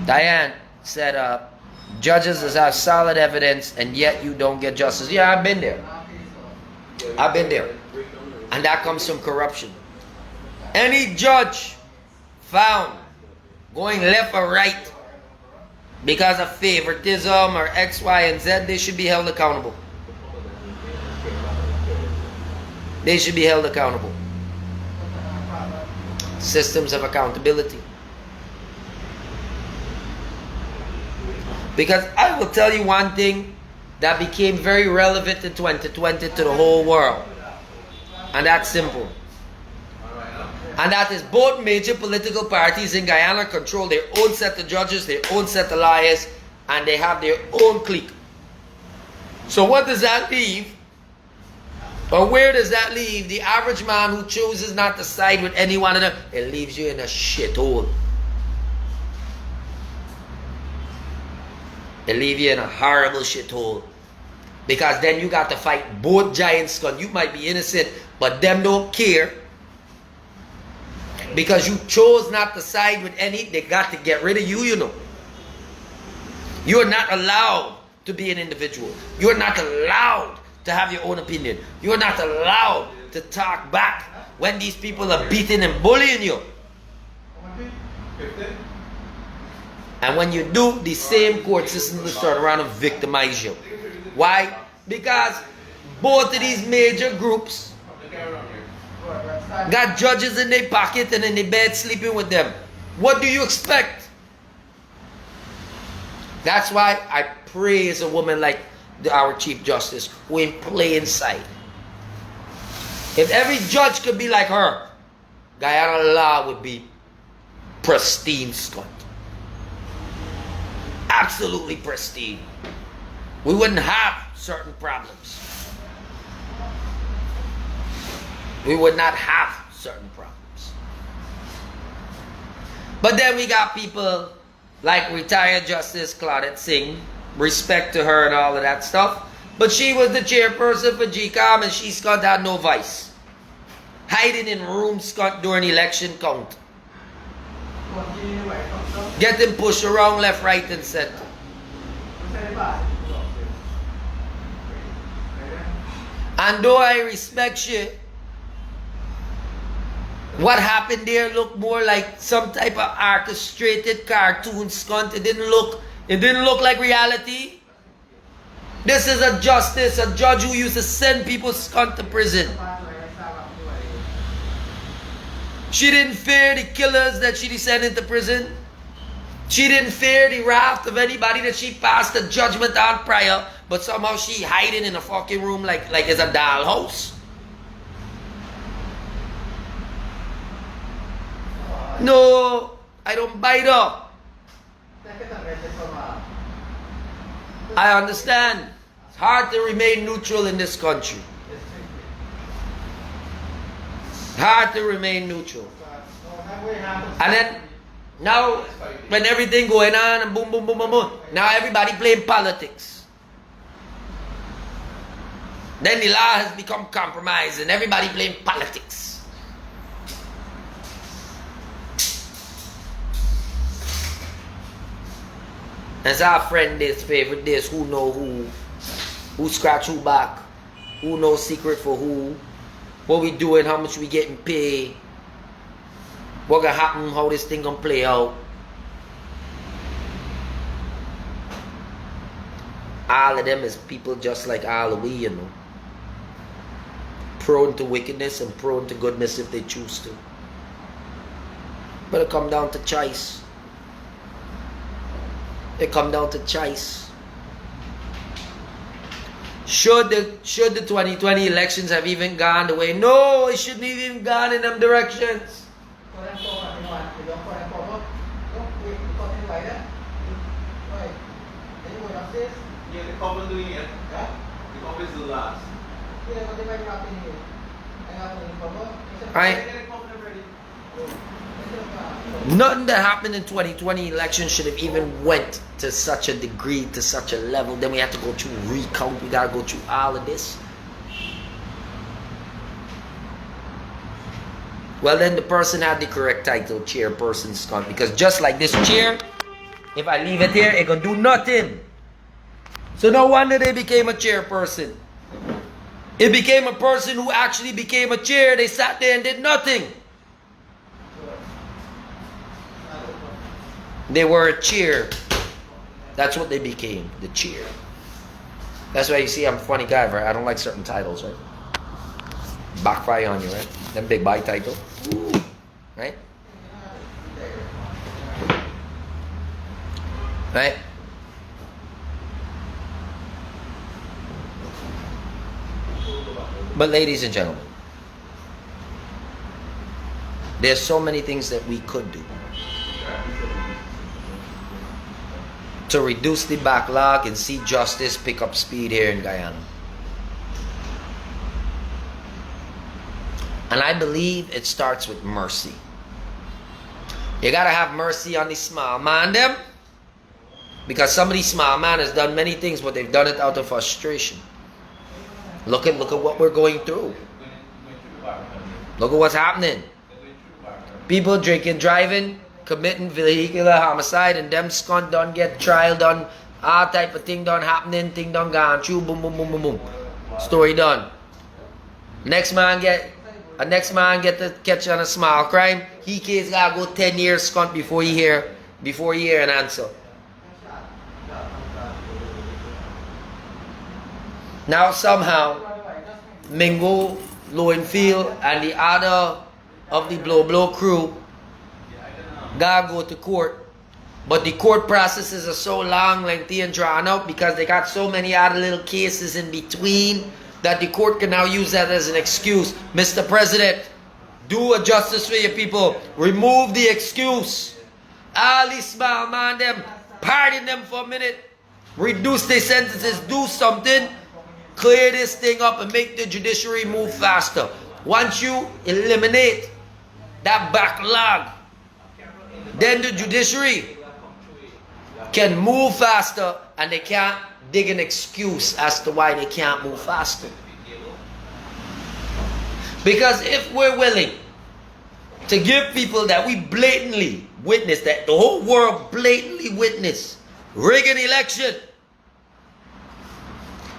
Diane said, judges have solid evidence and yet you don't get justice. Yeah, I've been there. I've been there. And that comes from corruption. Any judge found going left or right because of favoritism or X, Y, and Z, they should be held accountable. They should be held accountable. Systems of accountability. Because I will tell you one thing that became very relevant in 2020 to the whole world. And that's simple. And that is both major political parties in Guyana control their own set of judges, their own set of lawyers, and they have their own clique. So what does that leave? Or where does that leave the average man who chooses not to side with any one of them? It leaves you in a shithole. It leaves you in a horrible shithole. Because then you got to fight both giants. You might be innocent, but them don't care. Because you chose not to side with any, they got to get rid of you, you know. You are not allowed to be an individual. You are not allowed to have your own opinion. You are not allowed to talk back when these people are beating and bullying you. And when you do, the same court system will turn around and victimize you. Why? Because both of these major groups got judges in their pocket and in their bed sleeping with them. What do you expect? That's why I praise a woman like our Chief Justice who in plain sight. If every judge could be like her, Guyana law would be pristine, Scott. Absolutely pristine. We wouldn't have certain problems. We would not have certain problems. But then we got people like retired Justice Claudette Singh, respect to her and all of that stuff. But she was the chairperson for GCOM and she Scott had no vice. Hiding in rooms Scott during election count. Getting pushed around left, right and center. And though I respect you, what happened there looked more like some type of orchestrated cartoon skunt. It didn't look like reality. This is a justice, a judge who used to send people skunt to prison. She didn't fear the killers that she sent into prison. She didn't fear the wrath of anybody that she passed a judgment on prior, but somehow she hiding in a fucking room like it's a dollhouse. No, I don't buy that. I understand. It's hard to remain neutral in this country. Hard to remain neutral. And then, now, when everything going on and boom, boom, boom, boom, boom, now everybody playing politics. Then the law has become compromised and everybody blame politics. As our friend this, favorite this, who know who scratch who back, who knows secret for who, what we doing, how much we getting paid, what gonna happen, how this thing gonna play out. All of them is people just like all of we, you know. Prone to wickedness and prone to goodness if they choose to. But it come down to choice. It come down to choice. Should the 2020 elections have even gone the way? No, it shouldn't have even gone in them directions. Yeah, the couple doing it. Yeah? The couple is the last. Yeah, but they might not be here. Nothing that happened in 2020 election should have even went to such a degree, to such a level. Then we have to go through recount. We gotta go through all of this. Well, then the person had the correct title, chairperson's con, because just like this chair, if I leave it here, it gonna do nothing. So no wonder they became a chairperson. It became a person who actually became a chair. They sat there and did nothing. They were a chair. That's what they became, the chair. That's why you see I'm a funny guy, right? I don't like certain titles, right? Backfire on you, right? Them big bike title. Right? Right? But ladies and gentlemen, there's so many things that we could do to reduce the backlog and see justice pick up speed here in Guyana. And I believe it starts with mercy. You gotta have mercy on the small man them, because some of these small man has done many things, but they've done it out of frustration. Look at what we're going through. Look at what's happening. People drinking, driving, committing vehicular homicide, and them skunk done get trial done, all type of thing done happening, thing done gone through, boom, boom, boom, boom, boom. Story done. Next man get to catch on a small crime. He case gotta go 10 years skunk before he hear an answer. Now somehow, Mingo, Lowenfield, and the other of the blow crew gotta go to court. But the court processes are so long, lengthy, and drawn out because they got so many other little cases in between that the court can now use that as an excuse. Mr. President, do a justice for your people. Remove the excuse. All these small man them, pardon them for a minute. Reduce their sentences. Do something. Clear this thing up and make the judiciary move faster. Once you eliminate that backlog, then the judiciary can move faster, and they can't dig an excuse as to why they can't move faster. Because if we're willing to give people that we blatantly witness, that the whole world blatantly witness, rig an election,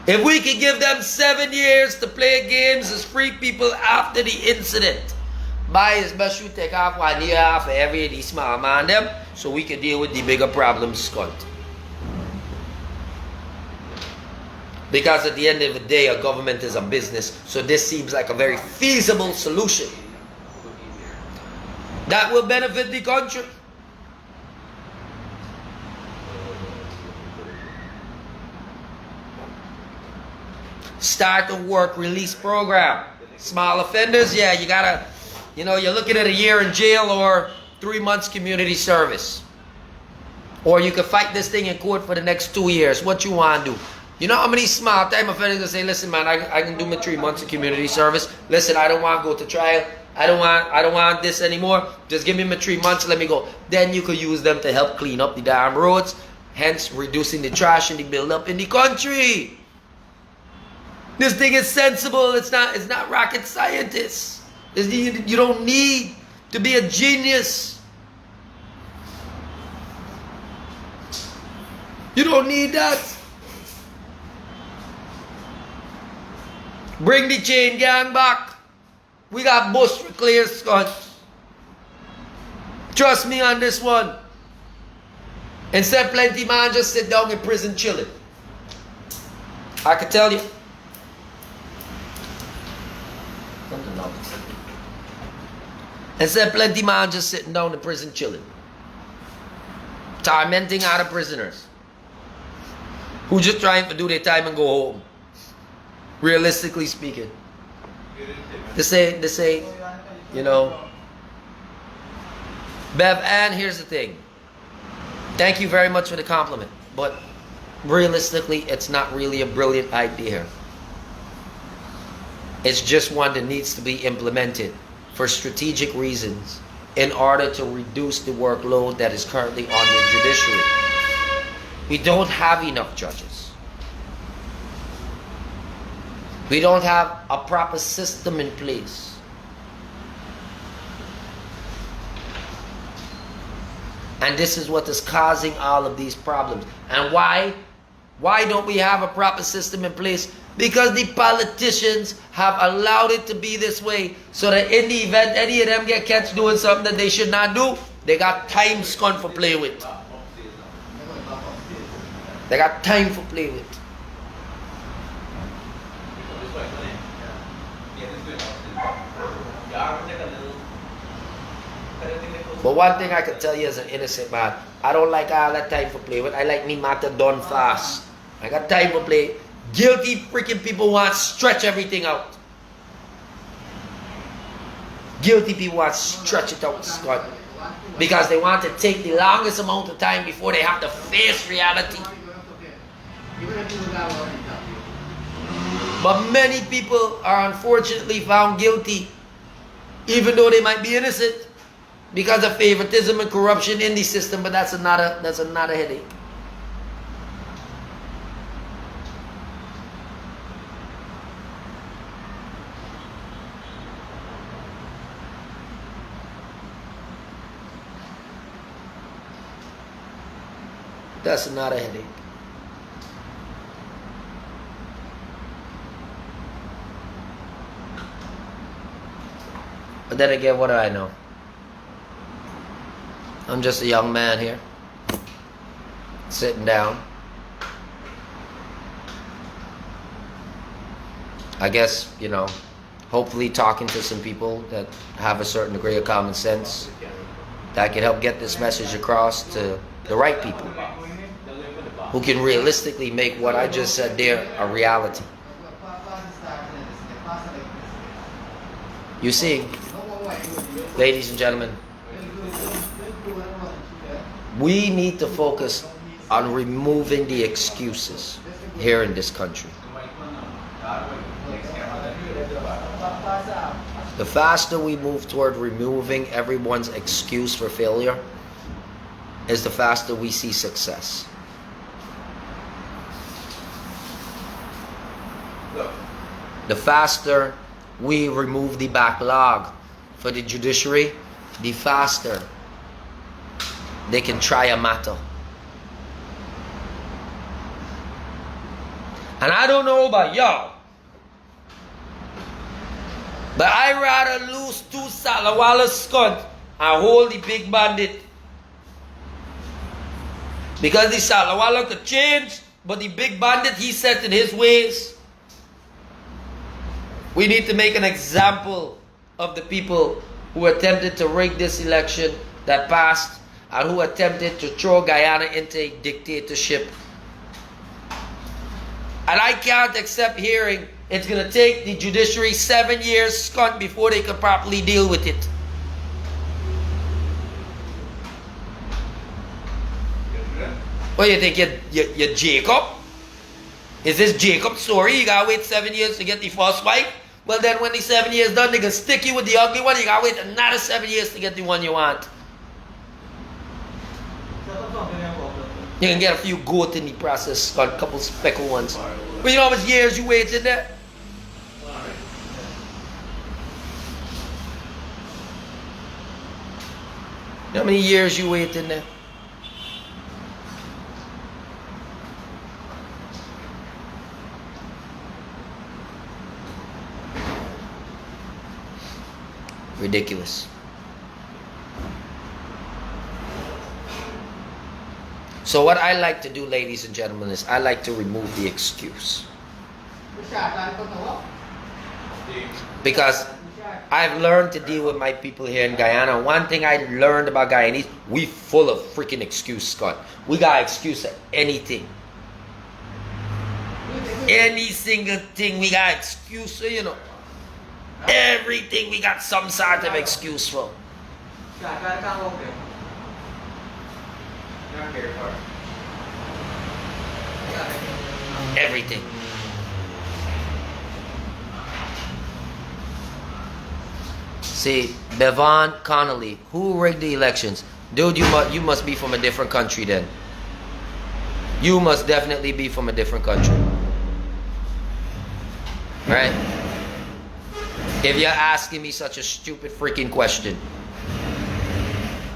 if we could give them 7 years to play games as free people after the incident, by his best you take off 1 year off for every of these small man them, so we can deal with the bigger problems, Scott. Because at the end of the day, a government is a business, so this seems like a very feasible solution that will benefit the country. Start the work release program. Small offenders, yeah, you gotta, you're looking at a year in jail or 3 months community service. Or you can fight this thing in court for the next 2 years. What you want to do? You know how many small time offenders can say, listen man, I can do my 3 months of community service. Listen, I don't want to go to trial. I don't want this anymore. Just give me my 3 months, let me go. Then you could use them to help clean up the damn roads, hence reducing the trash and the build up in the country. This thing is sensible. It's not rocket scientists. You don't need to be a genius. You don't need that. Bring the chain gang back. We got bush for clear, Scott. Trust me on this one. Instead, plenty man just sit down in prison chilling. I can tell you. Instead, plenty man just sitting down in prison chilling. Tormenting other prisoners who just trying to do their time and go home. Realistically speaking. They say, you know. Bev, and here's the thing. Thank you very much for the compliment. But realistically, it's not really a brilliant idea. It's just one that needs to be implemented for strategic reasons in order to reduce the workload that is currently on the judiciary. We don't have enough judges. We don't have a proper system in place. And this is what is causing all of these problems. And why? Why don't we have a proper system in place? Because the politicians have allowed it to be this way, so that in the event any of them get catch doing something that they should not do, they got time scun for play with. They got time for play with. But one thing I can tell you as an innocent man, I don't like all that time for play with. I like me matter done fast. I got time for play. Guilty freaking people want to stretch everything out. Guilty people want to stretch it out, Scott. Because they want to take the longest amount of time before they have to face reality. But many people are unfortunately found guilty, even though they might be innocent, because of favoritism and corruption in the system. But that's another headache. That's not a headache. But then again, what do I know? I'm just a young man here, sitting down. I guess, you know, hopefully talking to some people that have a certain degree of common sense that can help get this message across to the right people, who can realistically make what I just said there a reality. You see, ladies and gentlemen, we need to focus on removing the excuses here in this country. The faster we move toward removing everyone's excuse for failure, is the faster we see success. The faster we remove the backlog for the judiciary, the faster they can try a matter. And I don't know about y'all, but I'd rather lose 2 Salawala scuds and hold the big bandit. Because the Salawala could change, but the big bandit, he's set in his ways. We need to make an example of the people who attempted to rig this election that passed, and who attempted to throw Guyana into a dictatorship. And I can't accept hearing it's going to take the judiciary 7 years scunt before they can properly deal with it. What do you think? You're Jacob? Is this Jacob's story? You gotta wait 7 years to get the first wife? Well, then when the 7 years done, they can stick you with the ugly one. You gotta wait another 7 years to get the one you want. You can get a few goat in the process, a couple speckled ones. But you know how much years you waited there? Alright. How many years you waiting there? Ridiculous. So what I like to do, ladies and gentlemen, is I like to remove the excuse. Because I've learned to deal with my people here in Guyana. One thing I learned about Guyanese, we full of freaking excuse, Scott. We got excuse for anything. Any single thing we got excuse for, you know. Everything we got some sort of excuse for. Everything. See, Bevan Connolly, who rigged the elections? Dude, you must be from a different country then. You must definitely be from a different country. Right? If you're asking me such a stupid freaking question.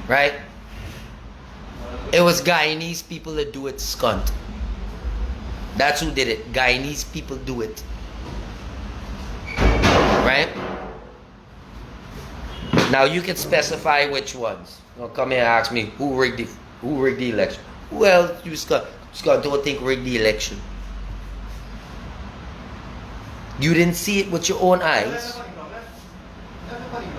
Right? It was Guyanese people that do it, scunt. That's who did it. Guyanese people do it. Right? Now you can specify which ones. Don't come here and ask me who rigged the election. Well, you Scott don't think rigged the election. You didn't see it with your own eyes.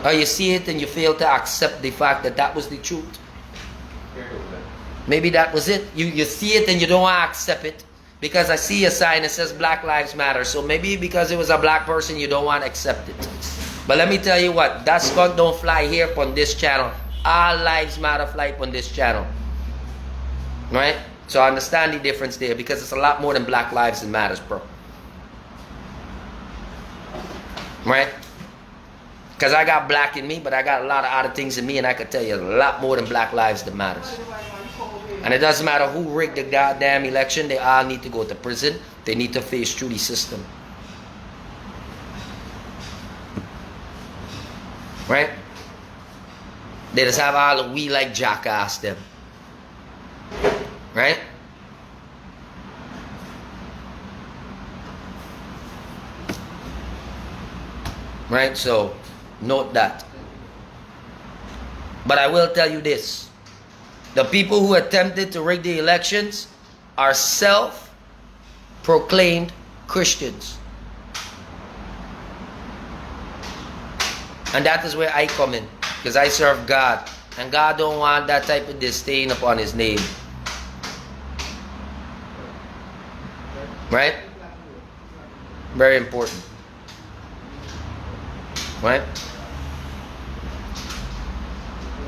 Or you see it and you fail to accept the fact that that was the truth. Maybe that was it. You see it and you don't want to accept it. Because I see a sign that says Black Lives Matter. So maybe because it was a black person, you don't want to accept it. But let me tell you what. That skunk don't fly here on this channel. All lives matter fly on this channel. Right? So I understand the difference there. Because it's a lot more than Black Lives that matters, bro. Right? Because I got black in me, but I got a lot of other things in me, and I could tell you a lot more than Black Lives that matters. And it doesn't matter who rigged the goddamn election, they all need to go to prison. They need to face through the system. Right? They just have all the we like jackass them. Right? Right? So note that. But I will tell you this. The people who attempted to rig the elections are self-proclaimed Christians. And that is where I come in. Because I serve God. And God don't want that type of disdain upon His name. Right? Very important. Right?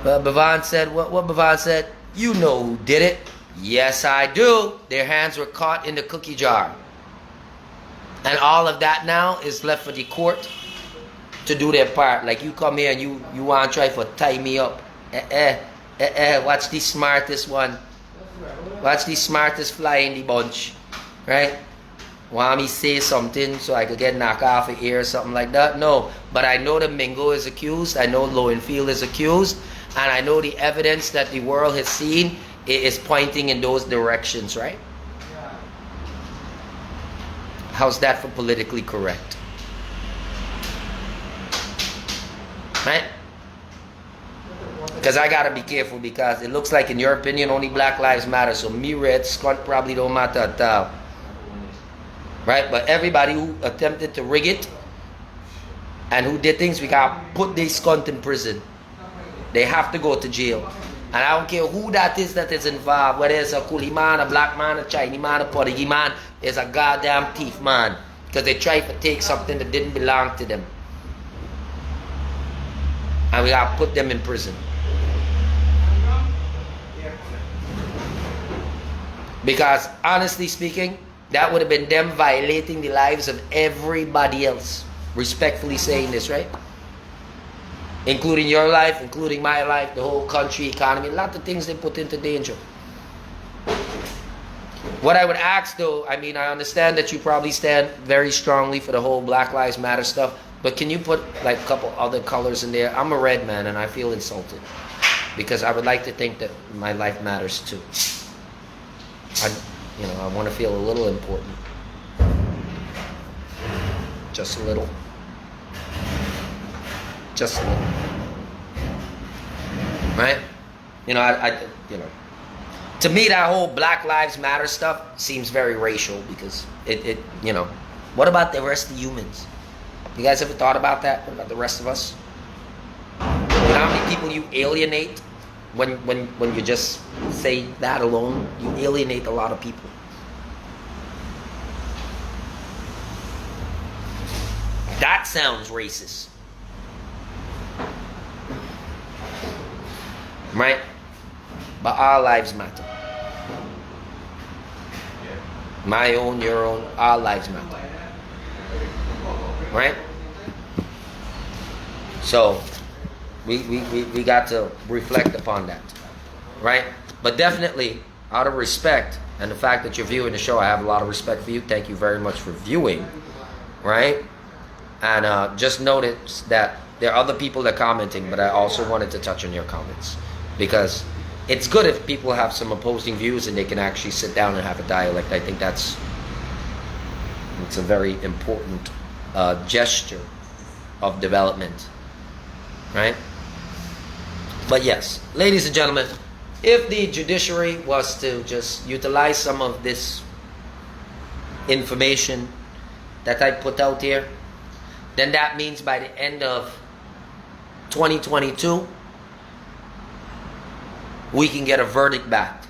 But Bevan said, what Bevan said? You know who did it. Yes, I do. Their hands were caught in the cookie jar. And all of that now is left for the court to do their part. Like you come here and you want to try to tie me up. Watch the smartest one. Watch the smartest fly in the bunch. Right? Want me say something so I could get knocked off the ear or something like that? No. But I know the Mingo is accused. I know Lowenfield is accused. And I know the evidence that the world has seen is pointing in those directions, right? How's that for politically correct? Right? Because I gotta be careful because it looks like in your opinion only Black Lives Matter. So me, Red, Scott probably don't matter at all. Right? But everybody who attempted to rig it and who did things, we gotta put these cunt in prison. They have to go to jail. And I don't care who that is involved, whether it's a coolie man, a black man, a Chinese man, a Portuguese man, is a goddamn thief man. Because they tried to take something that didn't belong to them. And we gotta put them in prison. Because honestly speaking, that would have been them violating the lives of everybody else. Respectfully saying this, right? Including your life, including my life, the whole country, economy, a lot of things they put into danger. What I would ask though, I mean, I understand that you probably stand very strongly for the whole Black Lives Matter stuff, but can you put like a couple other colors in there? I'm a red man and I feel insulted because I would like to think that my life matters too. I want to feel a little important. Just a little. Just a little. Right? To me, that whole Black Lives Matter stuff seems very racial because what about the rest of the humans? You guys ever thought about that? What about the rest of us? You know how many people you alienate when you just say that alone? You alienate a lot of people. That sounds racist. Right? But our lives matter. My own, your own, our lives matter. Right? So we got to reflect upon that. Right? But definitely, out of respect and the fact that you're viewing the show, I have a lot of respect for you. Thank you very much for viewing. Right? And just notice that there are other people that are commenting, but I also wanted to touch on your comments. Because it's good if people have some opposing views and they can actually sit down and have a dialect. I think it's a very important gesture of development. Right? But yes, ladies and gentlemen, if the judiciary was to just utilize some of this information that I put out here, then that means by the end of 2022, we can get a verdict back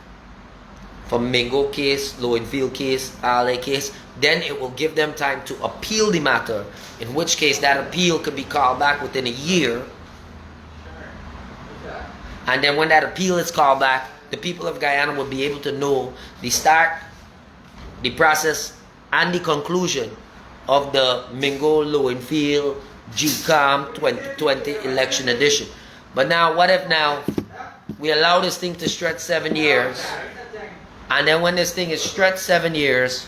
from Mingo case, Lowenfield case, Ale case. Then it will give them time to appeal the matter, in which case that appeal could be called back within a year. And then when that appeal is called back, the people of Guyana will be able to know the start, the process, and the conclusion of the Mingo Lowenfield GCOM 2020 election edition. But now, what if now we allow this thing to stretch 7 years, and then when this thing is stretched 7 years,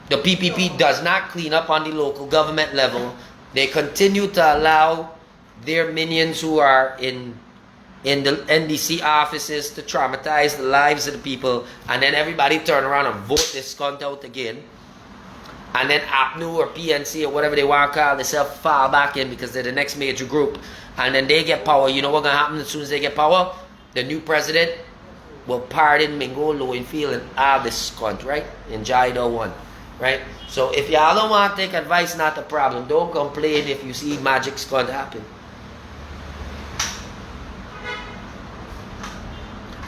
the PPP does not clean up on the local government level. They continue to allow their minions who are in the NDC offices to traumatize the lives of the people, and then everybody turn around and vote this cunt out again. And then APNU or PNC or whatever they want to call themselves fall back in because they're the next major group. And then they get power. You know what's going to happen as soon as they get power? The new president will pardon Mingo, Lowenfield, and all this cunt, right? In Jaido 1, right? So if y'all don't want to take advice, not a problem. Don't complain if you see magic's going to happen.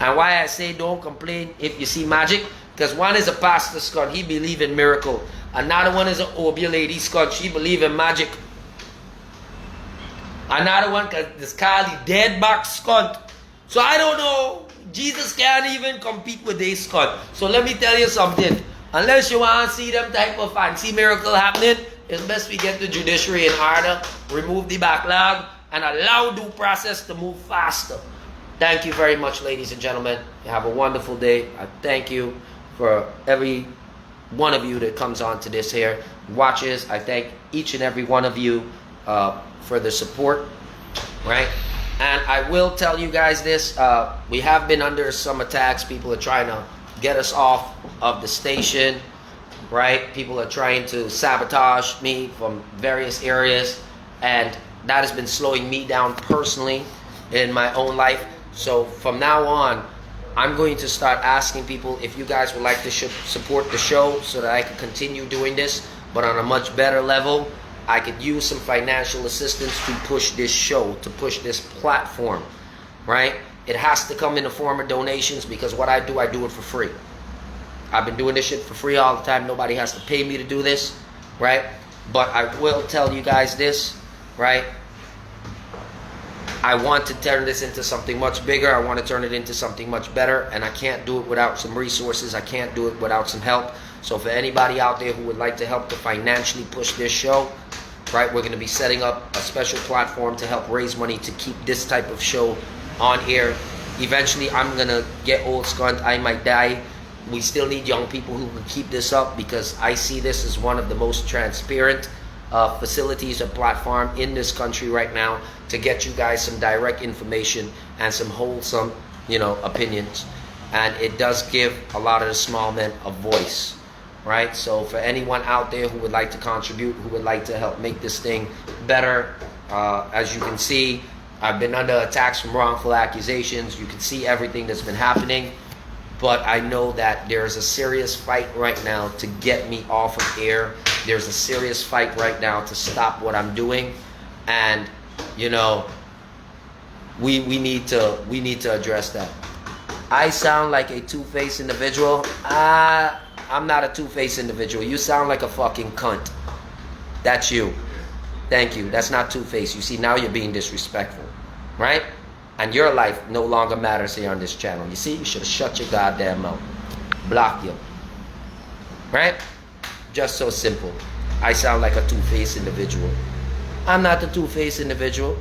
And why I say don't complain if you see magic? Because one is a pastor scunt, he believe in miracle. Another one is an Obia lady scunt, she believe in magic. Another one is called the dead box scunt. So I don't know, Jesus can't even compete with this scunt. So let me tell you something. Unless you want to see them type of fancy miracle happening, it's best we get the judiciary in order, remove the backlog, and allow due process to move faster. Thank you very much, ladies and gentlemen. You have a wonderful day. I thank you for every one of you that comes on to this here, watches. I thank each and every one of you for the support, right? And I will tell you guys this. We have been under some attacks. People are trying to get us off of the station, right? People are trying to sabotage me from various areas, and that has been slowing me down personally in my own life. So from now on, I'm going to start asking people if you guys would like to support the show so that I can continue doing this, but on a much better level. I could use some financial assistance to push this show, to push this platform, right? It has to come in the form of donations because what I do it for free. I've been doing this shit for free all the time. Nobody has to pay me to do this, right? But I will tell you guys this, right? I want to turn this into something much bigger. I want to turn it into something much better, and I can't do it without some resources. I can't do it without some help. So for anybody out there who would like to help to financially push this show, right, we're going to be setting up a special platform to help raise money to keep this type of show on air. Eventually, I'm going to get old scunt. I might die, We still need young people who can keep this up, because I see this as one of the most transparent facilities or platform in this country right now to get you guys some direct information and some wholesome, opinions. And it does give a lot of the small men a voice, right? So for anyone out there who would like to contribute, who would like to help make this thing better, as you can see, I've been under attacks from wrongful accusations. You can see everything that's been happening. But I know that there's a serious fight right now to get me off of air. There's a serious fight right now to stop what I'm doing. And, we need to address that. I sound like a two-faced individual. I'm not a two-faced individual. You sound like a fucking cunt. That's you. Thank you. That's not two-faced. You see, now you're being disrespectful, right? And your life no longer matters here on this channel. You see, you should have shut your goddamn mouth. Block you. Right? Just so simple. I sound like a two-faced individual. I'm not the two-faced individual.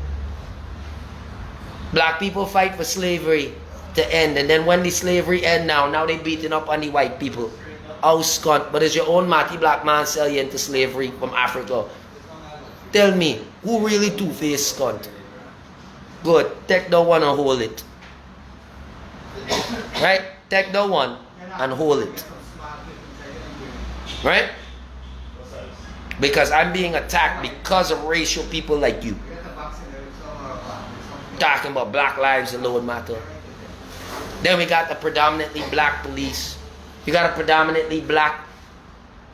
Black people fight for slavery to end. And then when the slavery end now they beating up on the white people. Oh, scunt. But is your own Matty black man sell you into slavery from Africa? Tell me, who really two-faced scunt? Good. Take the one and hold it. Right? Take the one and hold it. Right? Because I'm being attacked because of racial people like you. Talking about Black Lives Alone matter. Then we got the predominantly black police. We got a predominantly black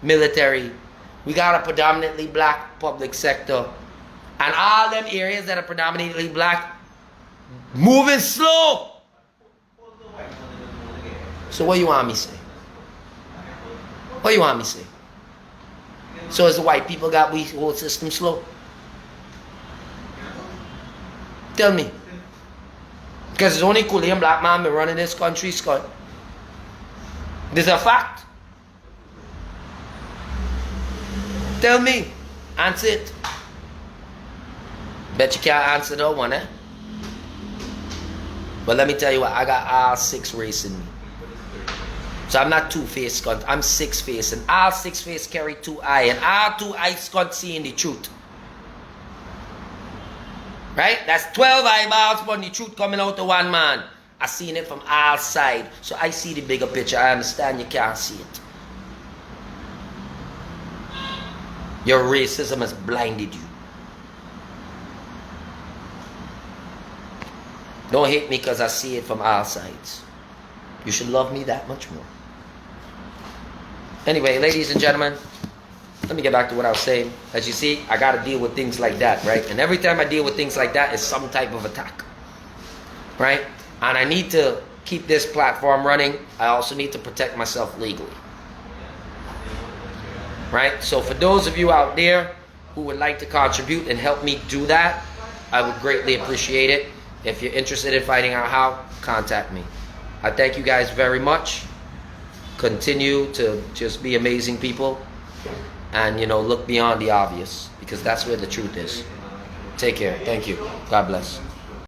military. We got a predominantly black public sector. And all them areas that are predominantly black, moving slow. So what you want me to say? What you want me to say? So as the white people got we whole system slow? Tell me. Because it's only Korean black man been running this country, Scott. This is a fact. Tell me. Answer it. Bet you can't answer that one, eh? But let me tell you what, I got all 6 races in me. So I'm not two-faced, cunt. I'm 6-faced. And all 6-faced carry 2 eyes. And all 2 eyes, cunt, seeing the truth. Right? That's 12 eyeballs, but the truth coming out to one man. I seen it from all sides. So I see the bigger picture. I understand you can't see it. Your racism has blinded you. Don't hate me because I see it from all sides. You should love me that much more. Anyway, ladies and gentlemen, let me get back to what I was saying. As you see, I got to deal with things like that, right? And every time I deal with things like that, it's some type of attack, right? And I need to keep this platform running. I also need to protect myself legally, right? So for those of you out there who would like to contribute and help me do that, I would greatly appreciate it. If you're interested in finding out how, contact me. I thank you guys very much. Continue to just be amazing people. And, look beyond the obvious. Because that's where the truth is. Take care. Thank you. God bless.